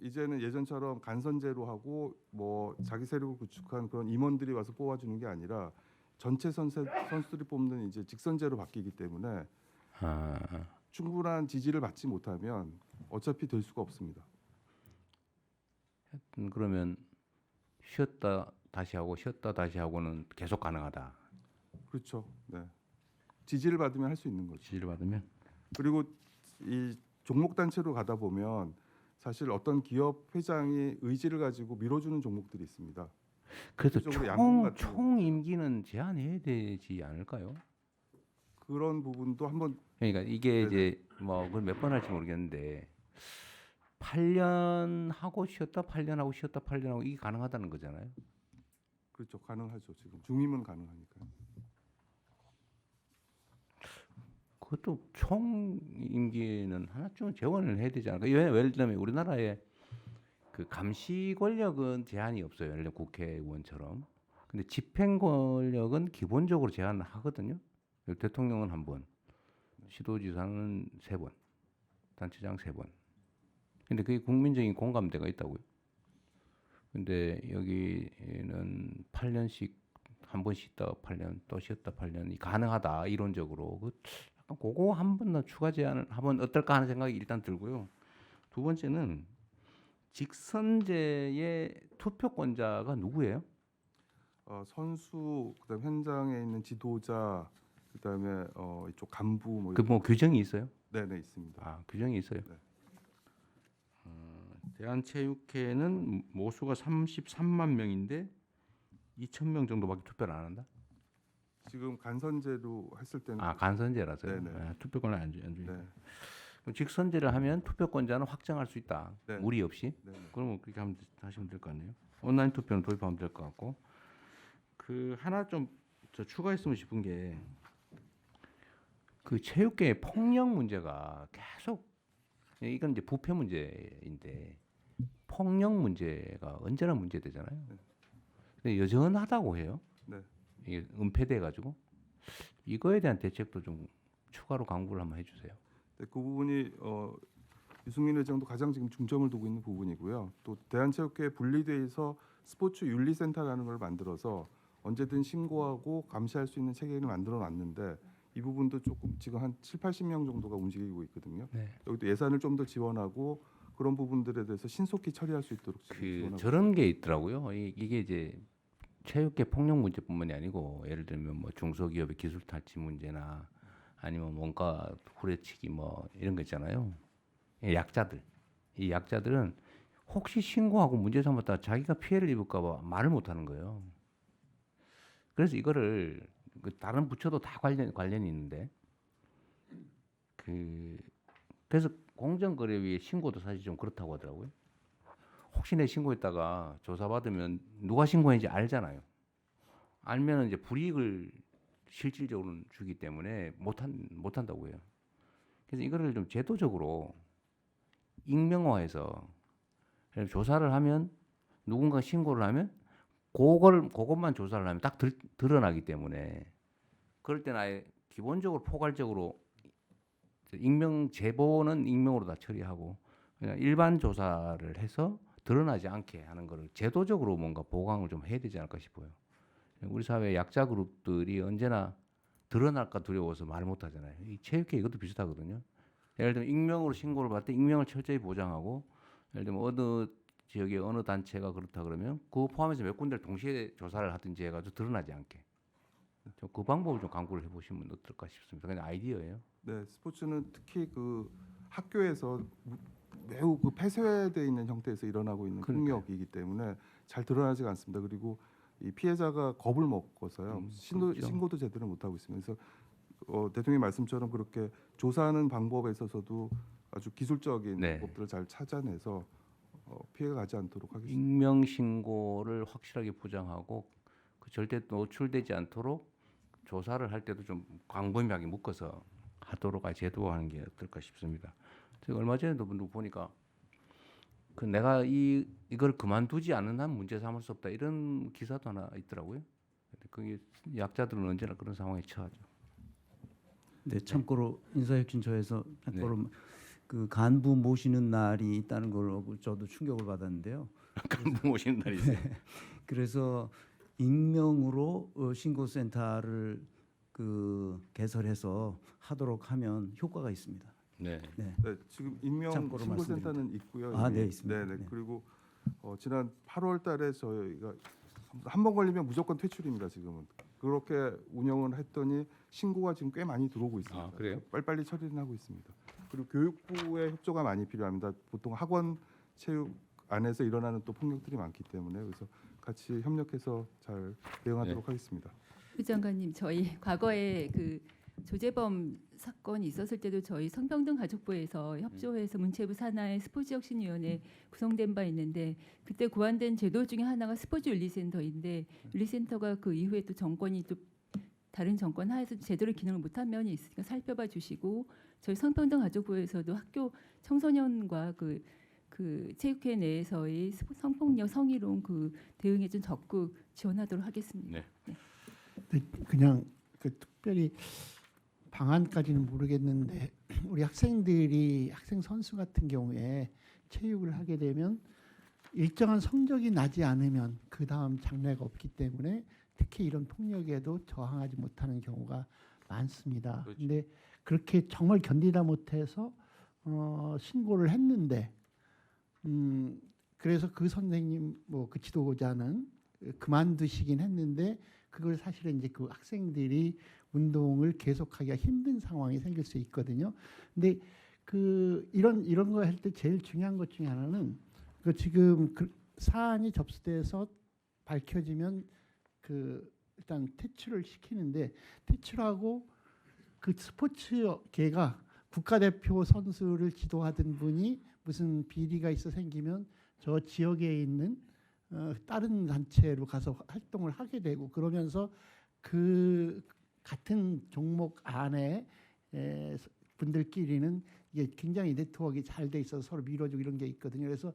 이제는 예전처럼 간선제로 하고 뭐 자기 세력을 구축한 그런 임원들이 와서 뽑아주는 게 아니라 전체 선수들이 뽑는 이제 직선제로 바뀌기 때문에 충분한 지지를 받지 못하면 어차피 될 수가 없습니다. 그러면 쉬었다 다시 하고 쉬었다 다시 하고는 계속 가능하다. 그렇죠. 네. 지지를 받으면 할 수 있는 거죠. 지지를 받으면. 그리고 이 종목 단체로 가다 보면 사실 어떤 기업 회장이 의지를 가지고 밀어주는 종목들이 있습니다. 그래도 대표적으로 총 임기는 제한해야 되지 않을까요? 그런 부분도 한번. 그러니까 이게 이제 뭐 그걸 몇 번 할지 모르겠는데 8년 하고 쉬었다 8년 하고 쉬었다 8년 하고 이게 가능하다는 거잖아요. 그렇죠. 가능하죠. 지금 중임은 가능하니까요. 그것도 총 임기는 하나쯤은 재원을 해야 되지 않을까? 예를 들면 우리나라에 그 감시 권력은 제한이 없어요. 예를 들면 국회의원처럼. 근데 집행 권력은 기본적으로 제한을 하거든요. 대통령은 1번, 시도지사는 3번, 단체장 3번. 근데 그게 국민적인 공감대가 있다고요. 근데 여기는 8년씩 한 번 쉬다가 8년 또 쉬었다 8년이 가능하다 이론적으로. 약간 그거 한 번 더 추가 제한을 하면 어떨까 하는 생각이 일단 들고요. 두 번째는 직선제의 투표권자가 누구예요? 선수, 그다음 현장에 있는 지도자, 그다음에 이쪽 간부 뭐. 그 뭐 규정이 있어요? 네네 있습니다. 아, 규정이 있어요. 네. 대한체육회는 모수가 33만 명인데 2,000명 정도밖에 투표를 안 한다? 지금 간선제로 했을 때는. 아, 간선제라서요. 네네. 투표권을 안 주죠. 네. 그럼 직선제를 하면 투표권자는 확정할 수 있다. 네. 무리 없이. 네. 그러면 그렇게 하시면 될 거 아니에요. 온라인 투표는 도입하면 될 것 같고. 그 하나 좀 저 추가했으면 싶은 게 그 체육계의 폭력 문제가 계속 이건 이제 부패 문제인데 폭력 문제가 언제나 문제되잖아요. 근데 여전하다고 해요. 네. 이게 은폐돼 가지고 이거에 대한 대책도 좀 추가로 강구를 한번 해주세요. 네, 그 부분이 유승민 회장도 가장 지금 중점을 두고 있는 부분이고요. 또 대한체육회 분리돼서 스포츠 윤리센터라는 걸 만들어서 언제든 신고하고 감시할 수 있는 체계를 만들어 놨는데 이 부분도 조금 지금 한 7, 80명 정도가 움직이고 있거든요. 네. 여기도 예산을 좀 더 지원하고 그런 부분들에 대해서 신속히 처리할 수 있도록 지금 지원하고 저런 게 있더라고요. 이게 이제 체육계 폭력 문제뿐만이 아니고 예를 들면 뭐 중소기업의 기술 탈취 문제나 아니면 뭔가 후려치기 뭐 이런 거 있잖아요. 약자들. 이 약자들은 혹시 신고하고 문제 삼았다 자기가 피해를 입을까 봐 말을 못 하는 거예요. 그래서 이거를 다른 부처도 다 관련이 있는데 그래서 공정거래위의 신고도 사실 좀 그렇다고 하더라고요. 혹시 내 신고했다가 조사받으면 누가 신고했는지 알잖아요. 알면 이제 불이익을 실질적으로는 주기 때문에 못한다고 해요. 그래서 이거를 좀 제도적으로 익명화해서 조사를 하면 누군가 신고를 하면 그것만 조사를 하면 딱 드러나기 때문에 그럴 때는 아예 기본적으로 포괄적으로 익명 제보는 익명으로 다 처리하고 그냥 일반 조사를 해서 드러나지 않게 하는 거를 제도적으로 뭔가 보강을 좀 해야 되지 않을까 싶어요. 우리 사회 약자 그룹들이 언제나 드러날까 두려워서 말 못 하잖아요. 이 체육회 이것도 비슷하거든요. 예를 들면 익명으로 신고를 받을 때 익명을 철저히 보장하고, 예를 들면 어느 지역의 어느 단체가 그렇다 그러면 그거 포함해서 몇 군데를 동시에 조사를 하든지 해가지고 드러나지 않게. 좀 그 방법을 좀 강구를 해보시면 어떨까 싶습니다. 그냥 아이디어예요. 네, 스포츠는 특히 그 학교에서 매우 그 폐쇄되어 있는 형태에서 일어나고 있는 그러니까요. 폭력이기 때문에 잘 드러나지가 않습니다. 그리고 이 피해자가 겁을 먹어서요. 그렇죠. 신고도 제대로 못 하고 있습니다. 그래서 대통령 말씀처럼 그렇게 조사하는 방법에 있어서도 아주 기술적인 네. 방법들을 잘 찾아내서 피해가 가지 않도록 하겠습니다. 익명 신고를 확실하게 보장하고 그 절대 노출되지 않도록 조사를 할 때도 좀 광범위하게 묶어서 하도록 제도화하는 게 어떨까 싶습니다. 제가 얼마 전에도 보니까 그 내가 이걸 그만두지 않는 한 문제 삼을 수 없다 이런 기사도 하나 있더라고요. 그게 약자들은 언제나 그런 상황에 처하죠. 네, 참고로 인사혁신처에서 참고로 그 간부 모시는 날이 있다는 걸 저도 충격을 받았는데요. 간부 모시는 날이 있어요. 그래서 익명으로 신고센터를 개설해서 하도록 하면 효과가 있습니다. 네. 네, 지금 익명 참고로 신고센터는 있고요. 아, 이미. 네, 있습니다. 네, 네. 네. 그리고 지난 8월달에 저희가 한 번 걸리면 무조건 퇴출입니다. 지금은 그렇게 운영을 했더니 신고가 지금 꽤 많이 들어오고 있습니다. 아, 그래요? 빨리빨리 처리는 하고 있습니다. 그리고 교육부의 협조가 많이 필요합니다. 보통 학원 체육 안에서 일어나는 또 폭력들이 많기 때문에 그래서 같이 협력해서 잘 대응하도록 하겠습니다. 부 장관님, 저희 과거에 그 조재범 사건이 있었을 때도 저희 성평등가족부에서 협조해서 문체부 산하의 스포츠혁신위원회 구성된 바 있는데 그때 고안된 제도 중에 하나가 스포츠윤리센터인데 윤리센터가 그 이후에 또 정권이 또 다른 정권 하에서 제대로 기능을 못한 면이 있으니까 살펴봐 주시고 저희 성평등가족부에서도 학교 청소년과 그 체육회 내에서의 성폭력 성희롱 그 대응에 좀 적극 지원하도록 하겠습니다. 네. 그냥 특별히 방안까지는 모르겠는데 우리 학생 선수 같은 경우에 체육을 하게 되면 일정한 성적이 나지 않으면 그 다음 장래가 없기 때문에 특히 이런 폭력에도 저항하지 못하는 경우가 많습니다. 그런데 그렇게 정말 견디다 못해서 신고를 했는데 그래서 그 선생님 그 지도자는 그만두시긴 했는데 그걸 사실은 이제 그 학생들이 운동을 계속하기가 힘든 상황이 생길 수 있거든요. 근데 이런 거 할 때 제일 중요한 것 중에 하나는 지금 사안이 접수돼서 밝혀지면 일단 퇴출을 시키는데 퇴출하고 그 스포츠계가 국가대표 선수를 지도하던 분이 무슨 비리가 있어 생기면 저 지역에 있는 다른 단체로 가서 활동을 하게 되고 그러면서 그 같은 종목 안에 분들끼리는 이게 굉장히 네트워크가 잘 돼 있어서 서로 밀어주고 이런 게 있거든요. 그래서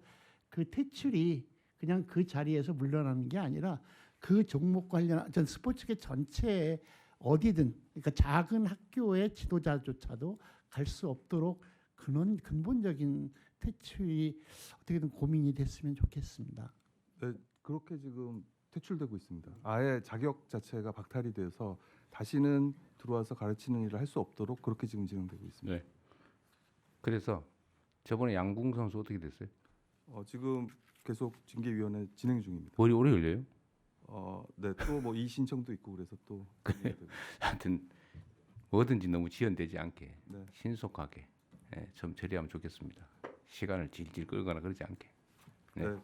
그 퇴출이 그냥 그 자리에서 물러나는 게 아니라 그 종목 관련 전 스포츠계 전체에 어디든 그러니까 작은 학교의 지도자조차도 갈 수 없도록 그런 근본적인 퇴출이 어떻게든 고민이 됐으면 좋겠습니다. 네, 그렇게 지금 퇴출되고 있습니다. 아예 자격 자체가 박탈이 돼서 다시는 들어와서 가르치는 일을 할 수 없도록 그렇게 지금 진행되고 있습니다. 네. 그래서 저번에 양궁 선수 어떻게 됐어요? 지금 계속 징계위원회 진행 중입니다. 머리 오래 걸려요? 네, 또 뭐 이 신청도 있고 그래서 또 하여튼 뭐든지 너무 지연되지 않게 네. 신속하게 좀 처리하면 좋겠습니다. 시간을 질질 끌거나 그러지 않게. 네. 네.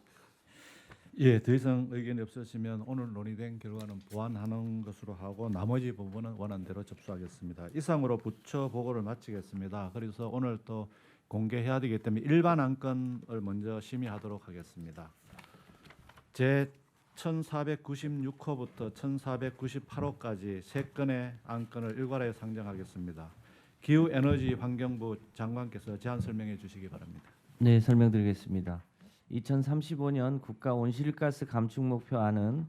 예, 더 이상 의견이 없으시면 오늘 논의된 결과는 보완하는 것으로 하고 나머지 부분은 원안대로 접수하겠습니다. 이상으로 부처 보고를 마치겠습니다. 그래서 오늘 또 공개해야 되기 때문에 일반 안건을 먼저 심의하도록 하겠습니다. 제 1496호부터 1498호까지 세 건의 안건을 일괄하여 상정하겠습니다. 기후에너지환경부 장관께서 제안 설명해 주시기 바랍니다. 네, 설명드리겠습니다. 2035년 국가 온실가스 감축 목표안은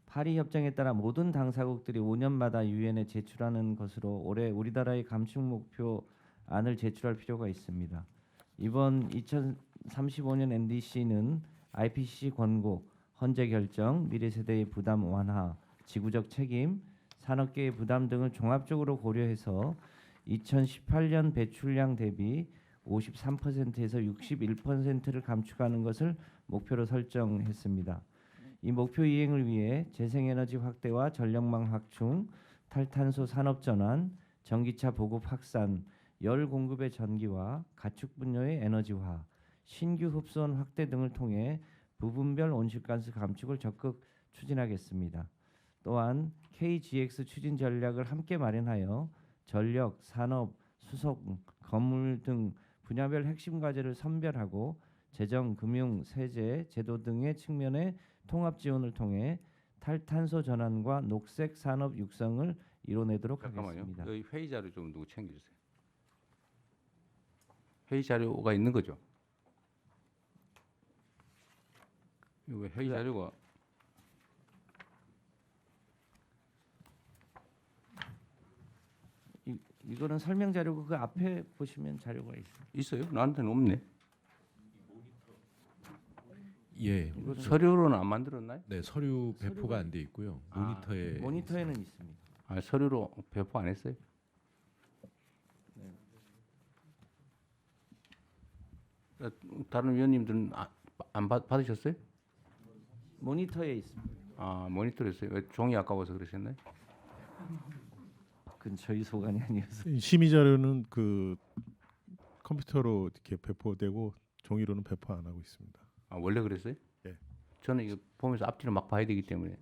파리 협정에 따라 모든 당사국들이 5년마다 유엔에 제출하는 것으로 올해 우리나라의 감축 목표안을 제출할 필요가 있습니다. 이번 2035년 NDC는 IPCC 권고, 헌재 결정, 미래 세대의 부담 완화, 지구적 책임, 산업계의 부담 등을 종합적으로 고려해서 2018년 배출량 대비 53%에서 61%를 감축하는 것을 목표로 설정했습니다. 이 목표 이행을 위해 재생에너지 확대와 전력망 확충, 탈탄소 산업 전환, 전기차 보급 확산, 열 공급의 전기화, 가축 분야의 에너지화, 신규 흡수원 확대 등을 통해 부분별 온실가스 감축을 적극 추진하겠습니다. 또한 KGX 추진 전략을 함께 마련하여 전력, 산업, 수속, 건물 등 분야별 핵심 과제를 선별하고 재정, 금융, 세제, 제도 등의 측면의 통합 지원을 통해 탈탄소 전환과 녹색 산업 육성을 이뤄내도록 하겠습니다. 여기 회의 자료 좀 누구 챙겨주세요. 회의 자료가 있는 거죠? 이거 회의 자료가 이거는 설명 자료고 그 앞에 보시면 자료가 있어요? 나한테는 없네. 예. 서류로는 안 만들었나요? 네, 서류 배포가 안 돼 있고요. 모니터에는 있습니다. 아, 서류로 배포 안 했어요? 다른 위원님들은 안 받으셨어요? 모니터에 있습니다. 아, 모니터였어요. 왜 종이 아까워서 그러셨나요? 그건 저희 소관이 아니어서. 심의 자료는 그 컴퓨터로 이렇게 배포되고 종이로는 배포 안 하고 있습니다. 아, 원래 그랬어요? 예. 저는 이거 보면서 앞뒤로 막 봐야 되기 때문에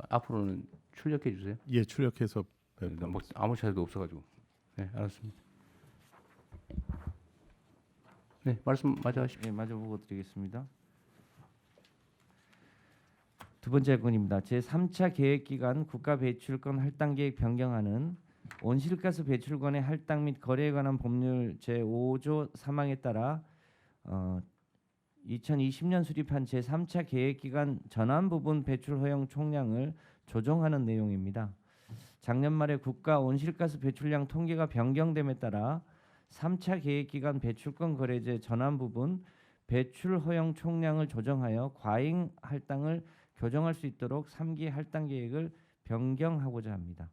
앞으로는 출력해 주세요. 예, 출력해서 배포. 뭐 아무 차이도 없어가지고. 네, 알았습니다. 네, 말씀 마저 하십시오. 네, 마저 보고 드리겠습니다. 두 번째 건입니다. 제3차 계획기간 국가 배출권 할당 계획 변경안은 온실가스 배출권의 할당 및 거래에 관한 법률 제5조 3항에 따라 2020년 수립한 제3차 계획기간 전환 부분 배출 허용 총량을 조정하는 내용입니다. 작년 말에 국가 온실가스 배출량 통계가 변경됨에 따라 3차 계획기간 배출권 거래제 전환 부분 배출 허용 총량을 조정하여 과잉 할당을 교정할 수 있도록 3기 할당 계획을 변경하고자 합니다.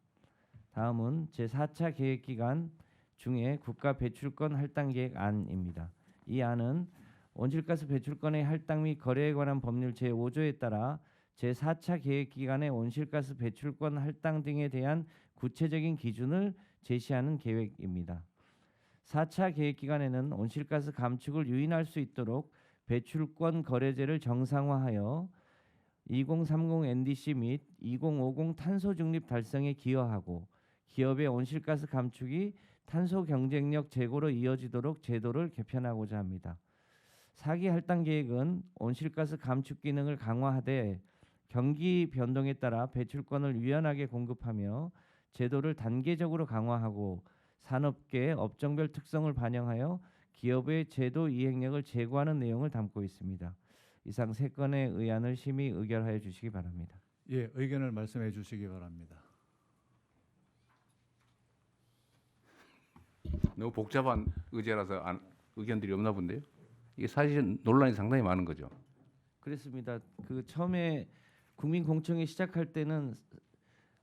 다음은 제4차 계획기간 중에 국가 배출권 할당 계획안입니다. 이 안은 온실가스 배출권의 할당 및 거래에 관한 법률 제5조에 따라 제4차 계획기간의 온실가스 배출권 할당 등에 대한 구체적인 기준을 제시하는 계획입니다. 4차 계획기간에는 온실가스 감축을 유인할 수 있도록 배출권 거래제를 정상화하여 2030 NDC 및 2050 탄소 중립 달성에 기여하고 기업의 온실가스 감축이 탄소 경쟁력 제고로 이어지도록 제도를 개편하고자 합니다. 4기 할당 계획은 온실가스 감축 기능을 강화하되 경기 변동에 따라 배출권을 유연하게 공급하며 제도를 단계적으로 강화하고 산업계의 업종별 특성을 반영하여 기업의 제도 이행력을 제고하는 내용을 담고 있습니다. 이상 세 건의 의안을 심의 의결하여 주시기 바랍니다. 예, 의견을 말씀해 주시기 바랍니다. 너무 복잡한 의제라서 의견들이 없나 본데요. 이게 사실 논란이 상당히 많은 거죠. 그렇습니다. 그 처음에 국민 공청회 시작할 때는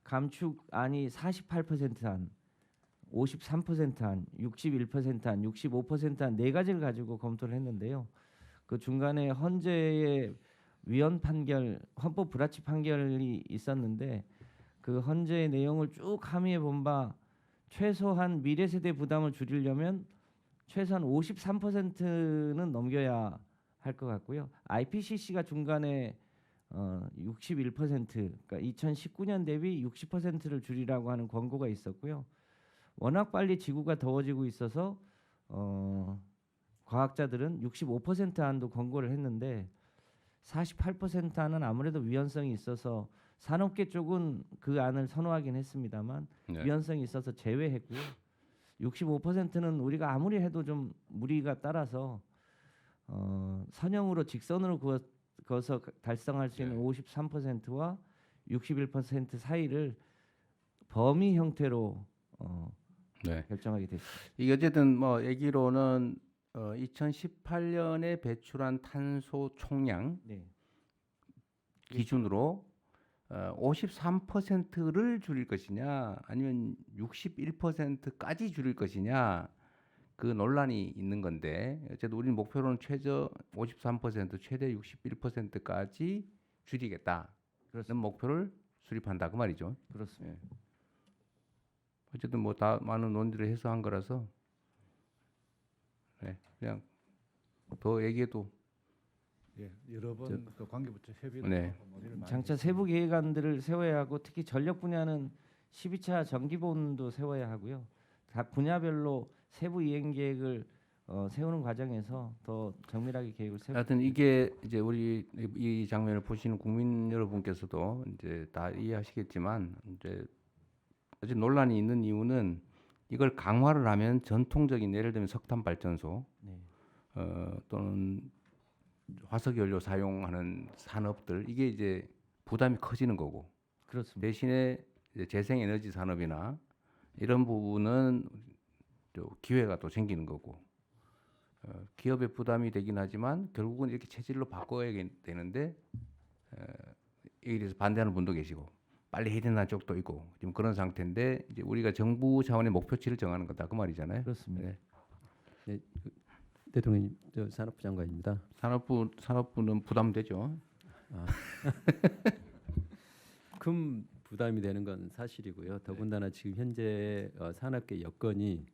감축안이 48%안, 53%안, 61%안, 65%안 네 가지를 가지고 검토를 했는데요. 그 중간에 헌재의 위헌 판결, 헌법 불합치 판결이 있었는데 그 헌재의 내용을 쭉 함의해 본 바 최소한 미래 세대 부담을 줄이려면 최소한 53%는 넘겨야 할 것 같고요. IPCC가 중간에 61%, 그러니까 2019년 대비 60%를 줄이라고 하는 권고가 있었고요. 워낙 빨리 지구가 더워지고 있어서 과학자들은 65% 안도 권고를 했는데 48% 안은 아무래도 위헌성이 있어서 산업계 쪽은 그 안을 선호하긴 했습니다만 네. 위헌성이 있어서 제외했고요. 65%는 우리가 아무리 해도 좀 무리가 따라서 선형으로 직선으로 그어서 달성할 수 있는 53%와 61% 사이를 범위 형태로 네. 결정하게 됐습니다. 이게 어쨌든 뭐 얘기로는 2018년에 배출한 탄소 총량 네. 기준으로 53%를 줄일 것이냐 아니면 61%까지 줄일 것이냐 그 논란이 있는 건데 어쨌든 우리는 목표로는 최저 53% 최대 61%까지 줄이겠다는 목표를 수립한다 그 말이죠. 그렇습니다. 예. 어쨌든 뭐 다 많은 논의를 해서 한 거라서 네, 그냥 더 얘기해도 예, 여러 번 그 관계부처 협의를 네. 하고 논의를 많이 장차 세부 계획안들을 세워야 하고 특히 전력 분야는 12차 정기본도 세워야 하고요. 각 분야별로 세부 이행 계획을 세우는 과정에서 더 정밀하게 계획을 세우고. 하여튼 이게 이제 우리 이 장면을 보시는 국민 여러분께서도 이제 다 이해하시겠지만 이제 어쨌든 논란이 있는 이유는 이걸 강화를 하면 전통적인 예를 들면 석탄 발전소 네. 또는 화석 연료 사용하는 산업들 이게 이제 부담이 커지는 거고. 그렇습니다. 대신에 이제 재생에너지 산업이나 이런 부분은 또 기회가 또 생기는 거고. 기업의 부담이 되긴 하지만 결국은 이렇게 체질로 바꿔야 되는데 이에 대해서 반대하는 분도 계시고 빨리 해야 된다는 쪽도 있고 지금 그런 상태인데 이제 우리가 정부 차원의 목표치를 정하는 거다 그 말이잖아요. 그렇습니다. 네. 네, 대통령님, 저 산업부 장관입니다. 산업부는 부담되죠. 아. 큰 부담이 되는 건 사실이고요. 더군다나 지금 현재 산업계 여건이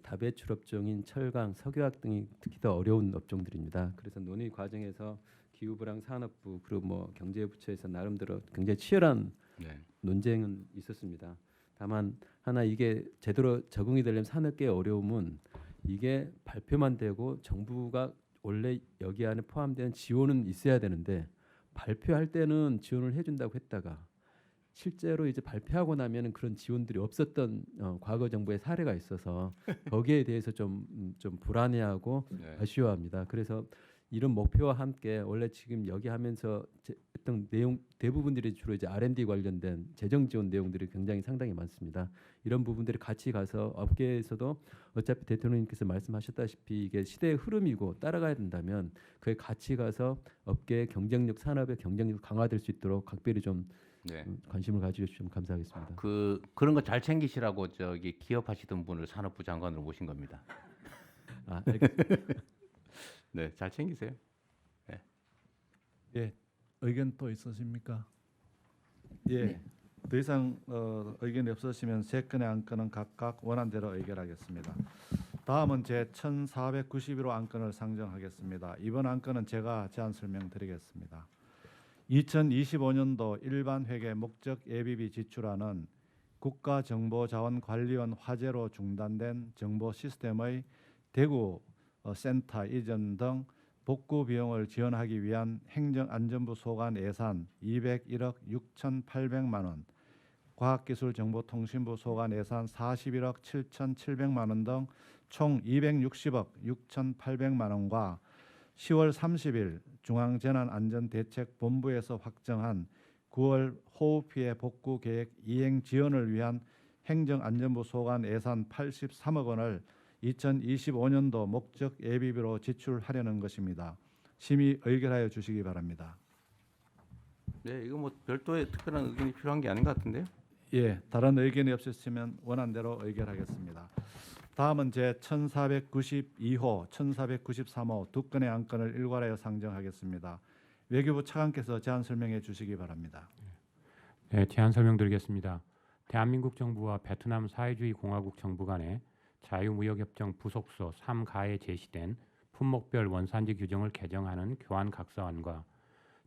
다배출 업종인 철강, 석유화학 등이 특히 더 어려운 업종들입니다. 그래서 논의 과정에서 기후부랑 산업부 그리고 뭐 경제부처에서 나름대로 굉장히 치열한 네. 논쟁은 있었습니다. 다만 하나 이게 제대로 적응이 되려면 산업계의 어려움은 이게 발표만 되고 정부가 원래 여기 안에 포함된 지원은 있어야 되는데 발표할 때는 지원을 해준다고 했다가 실제로 이제 발표하고 나면은 그런 지원들이 없었던 과거 정부의 사례가 있어서 거기에 대해서 좀 불안해하고 네. 아쉬워합니다. 그래서 이런 목표와 함께 원래 지금 여기 하면서 했던 내용 대부분들이 주로 이제 R&D 관련된 재정 지원 내용들이 굉장히 상당히 많습니다. 이런 부분들이 같이 가서 업계에서도 어차피 대통령님께서 말씀하셨다시피 이게 시대의 흐름이고 따라가야 된다면 그에 같이 가서 업계의 경쟁력, 산업의 경쟁력 강화될 수 있도록 각별히 좀 네. 관심을 가져주시면 감사하겠습니다. 그런 거 잘 챙기시라고 저기 기업하시던 분을 산업부 장관으로 모신 겁니다. 아, 알겠습니다. 네, 잘 챙기세요. 네. 예, 의견 또 있으십니까? 예, 더 이상 의견이 없으시면 세 건의 안건은 각각 원안대로 의결하겠습니다. 다음은 제 1491호 안건을 상정하겠습니다. 이번 안건은 제가 제안 설명드리겠습니다. 2025년도 일반 회계 목적 예비비 지출안은 국가정보자원관리원 화재로 중단된 정보 시스템의 대구 센터 이전 등 복구 비용을 지원하기 위한 행정안전부 소관 예산 201억 6,800만 원, 과학기술정보통신부 소관 예산 41억 7,700만 원 등 총 260억 6,800만 원과 10월 30일 중앙재난안전대책본부에서 확정한 9월 호우피해 복구 계획 이행 지원을 위한 행정안전부 소관 예산 83억 원을 2025년도 목적 예비비로 지출하려는 것입니다. 심의 의결하여 주시기 바랍니다. 네, 이거 뭐 별도의 특별한 의견이 필요한 게 아닌 것 같은데요. 예, 다른 의견이 없으시면 원안대로 의결하겠습니다. 다음은 제 1492호, 1493호 두 건의 안건을 일괄하여 상정하겠습니다. 외교부 차관께서 제안 설명해 주시기 바랍니다. 네, 제안 설명드리겠습니다. 대한민국 정부와 베트남 사회주의 공화국 정부 간의 자유무역협정 부속서 3가에 제시된 품목별 원산지 규정을 개정하는 교환각서안과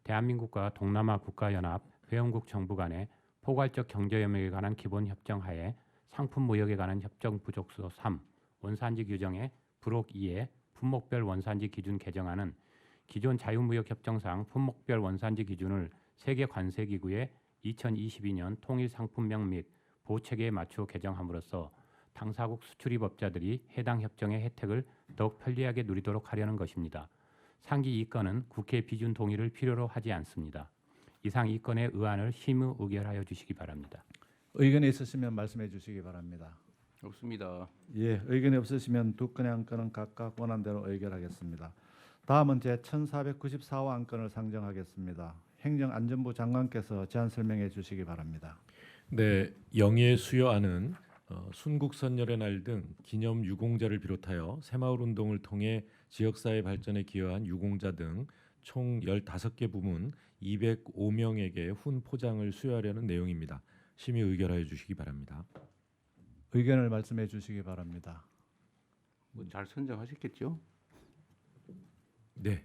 대한민국과 동남아 국가연합 회원국 정부 간의 포괄적 경제협력에 관한 기본협정 하에 상품무역에 관한 협정 부속서 3 원산지 규정의 부록 2에 품목별 원산지 기준 개정안은 기존 자유무역협정상 품목별 원산지 기준을 세계관세기구의 2022년 통일상품명 및 보호체계에 맞추어 개정함으로써 당사국 수출입업자들이 해당 협정의 혜택을 더욱 편리하게 누리도록 하려는 것입니다. 상기 2건은 국회 비준 동의를 필요로 하지 않습니다. 이상 2건의 의안을 심의 의결하여 주시기 바랍니다. 의견이 있으시면 말씀해 주시기 바랍니다. 없습니다. 예, 의견이 없으시면 두 건의 안건은 각각 원안대로 의결하겠습니다. 다음은 제 1494호 안건을 상정하겠습니다. 행정안전부 장관께서 제안 설명해 주시기 바랍니다. 네, 영예 수여안은 순국선열의 날 등 기념 유공자를 비롯하여 새마을 운동을 통해 지역사회 발전에 기여한 유공자 등 총 15개 부문 205명에게 훈 포장을 수여하려는 내용입니다. 심의 의결하여 주시기 바랍니다. 의견을 말씀해 주시기 바랍니다. 뭐 잘 선정하셨겠죠? 네.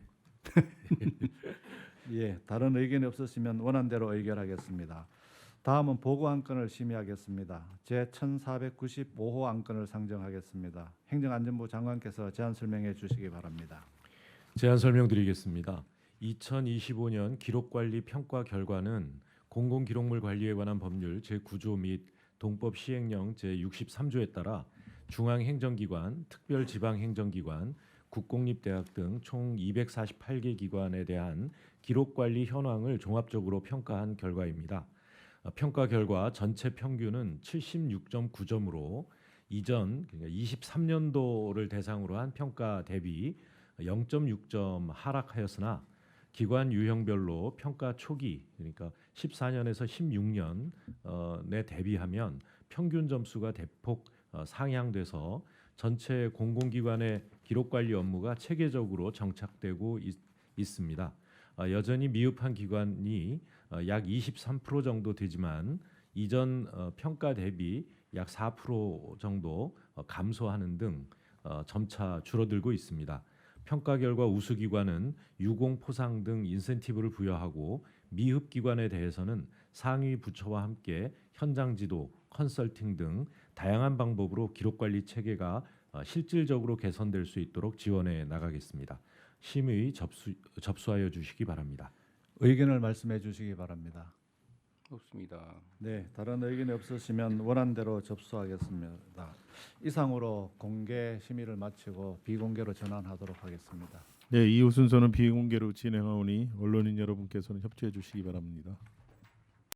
예, 다른 의견이 없으시면 원안대로 의결하겠습니다. 다음은 보고 안건을 심의하겠습니다. 제 1495호 안건을 상정하겠습니다. 행정안전부 장관께서 제안 설명해 주시기 바랍니다. 제안 설명드리겠습니다. 2025년 기록관리 평가 결과는 공공기록물 관리에 관한 법률 제9조 및 동법 시행령 제63조에 따라 중앙행정기관, 특별지방행정기관, 국공립대학 등 총 248개 기관에 대한 기록관리 현황을 종합적으로 평가한 결과입니다. 평가 결과 전체 평균은 76.9점으로 이전 그러니까 23년도를 대상으로 한 평가 대비 0.6점 하락하였으나 기관 유형별로 평가 초기 그러니까 14년에서 16년에 대비하면 평균 점수가 대폭 상향돼서 전체 공공기관의 기록관리 업무가 체계적으로 정착되고 있습니다. 여전히 미흡한 기관이 약 23% 정도 되지만 이전 평가 대비 약 4% 정도 감소하는 등 점차 줄어들고 있습니다. 평가 결과 우수 기관은 유공 포상 등 인센티브를 부여하고 미흡 기관에 대해서는 상위 부처와 함께 현장 지도, 컨설팅 등 다양한 방법으로 기록 관리 체계가 실질적으로 개선될 수 있도록 지원해 나가겠습니다. 심의 접수하여 주시기 바랍니다. 의견을 말씀해 주시기 바랍니다. 없습니다. 네, 다른 의견이 없으시면 원안대로 접수하겠습니다. 이상으로 공개 심의를 마치고 비공개로 전환하도록 하겠습니다. 네, 이후 순서는 비공개로 진행하오니 언론인 여러분께서는 협조해 주시기 바랍니다.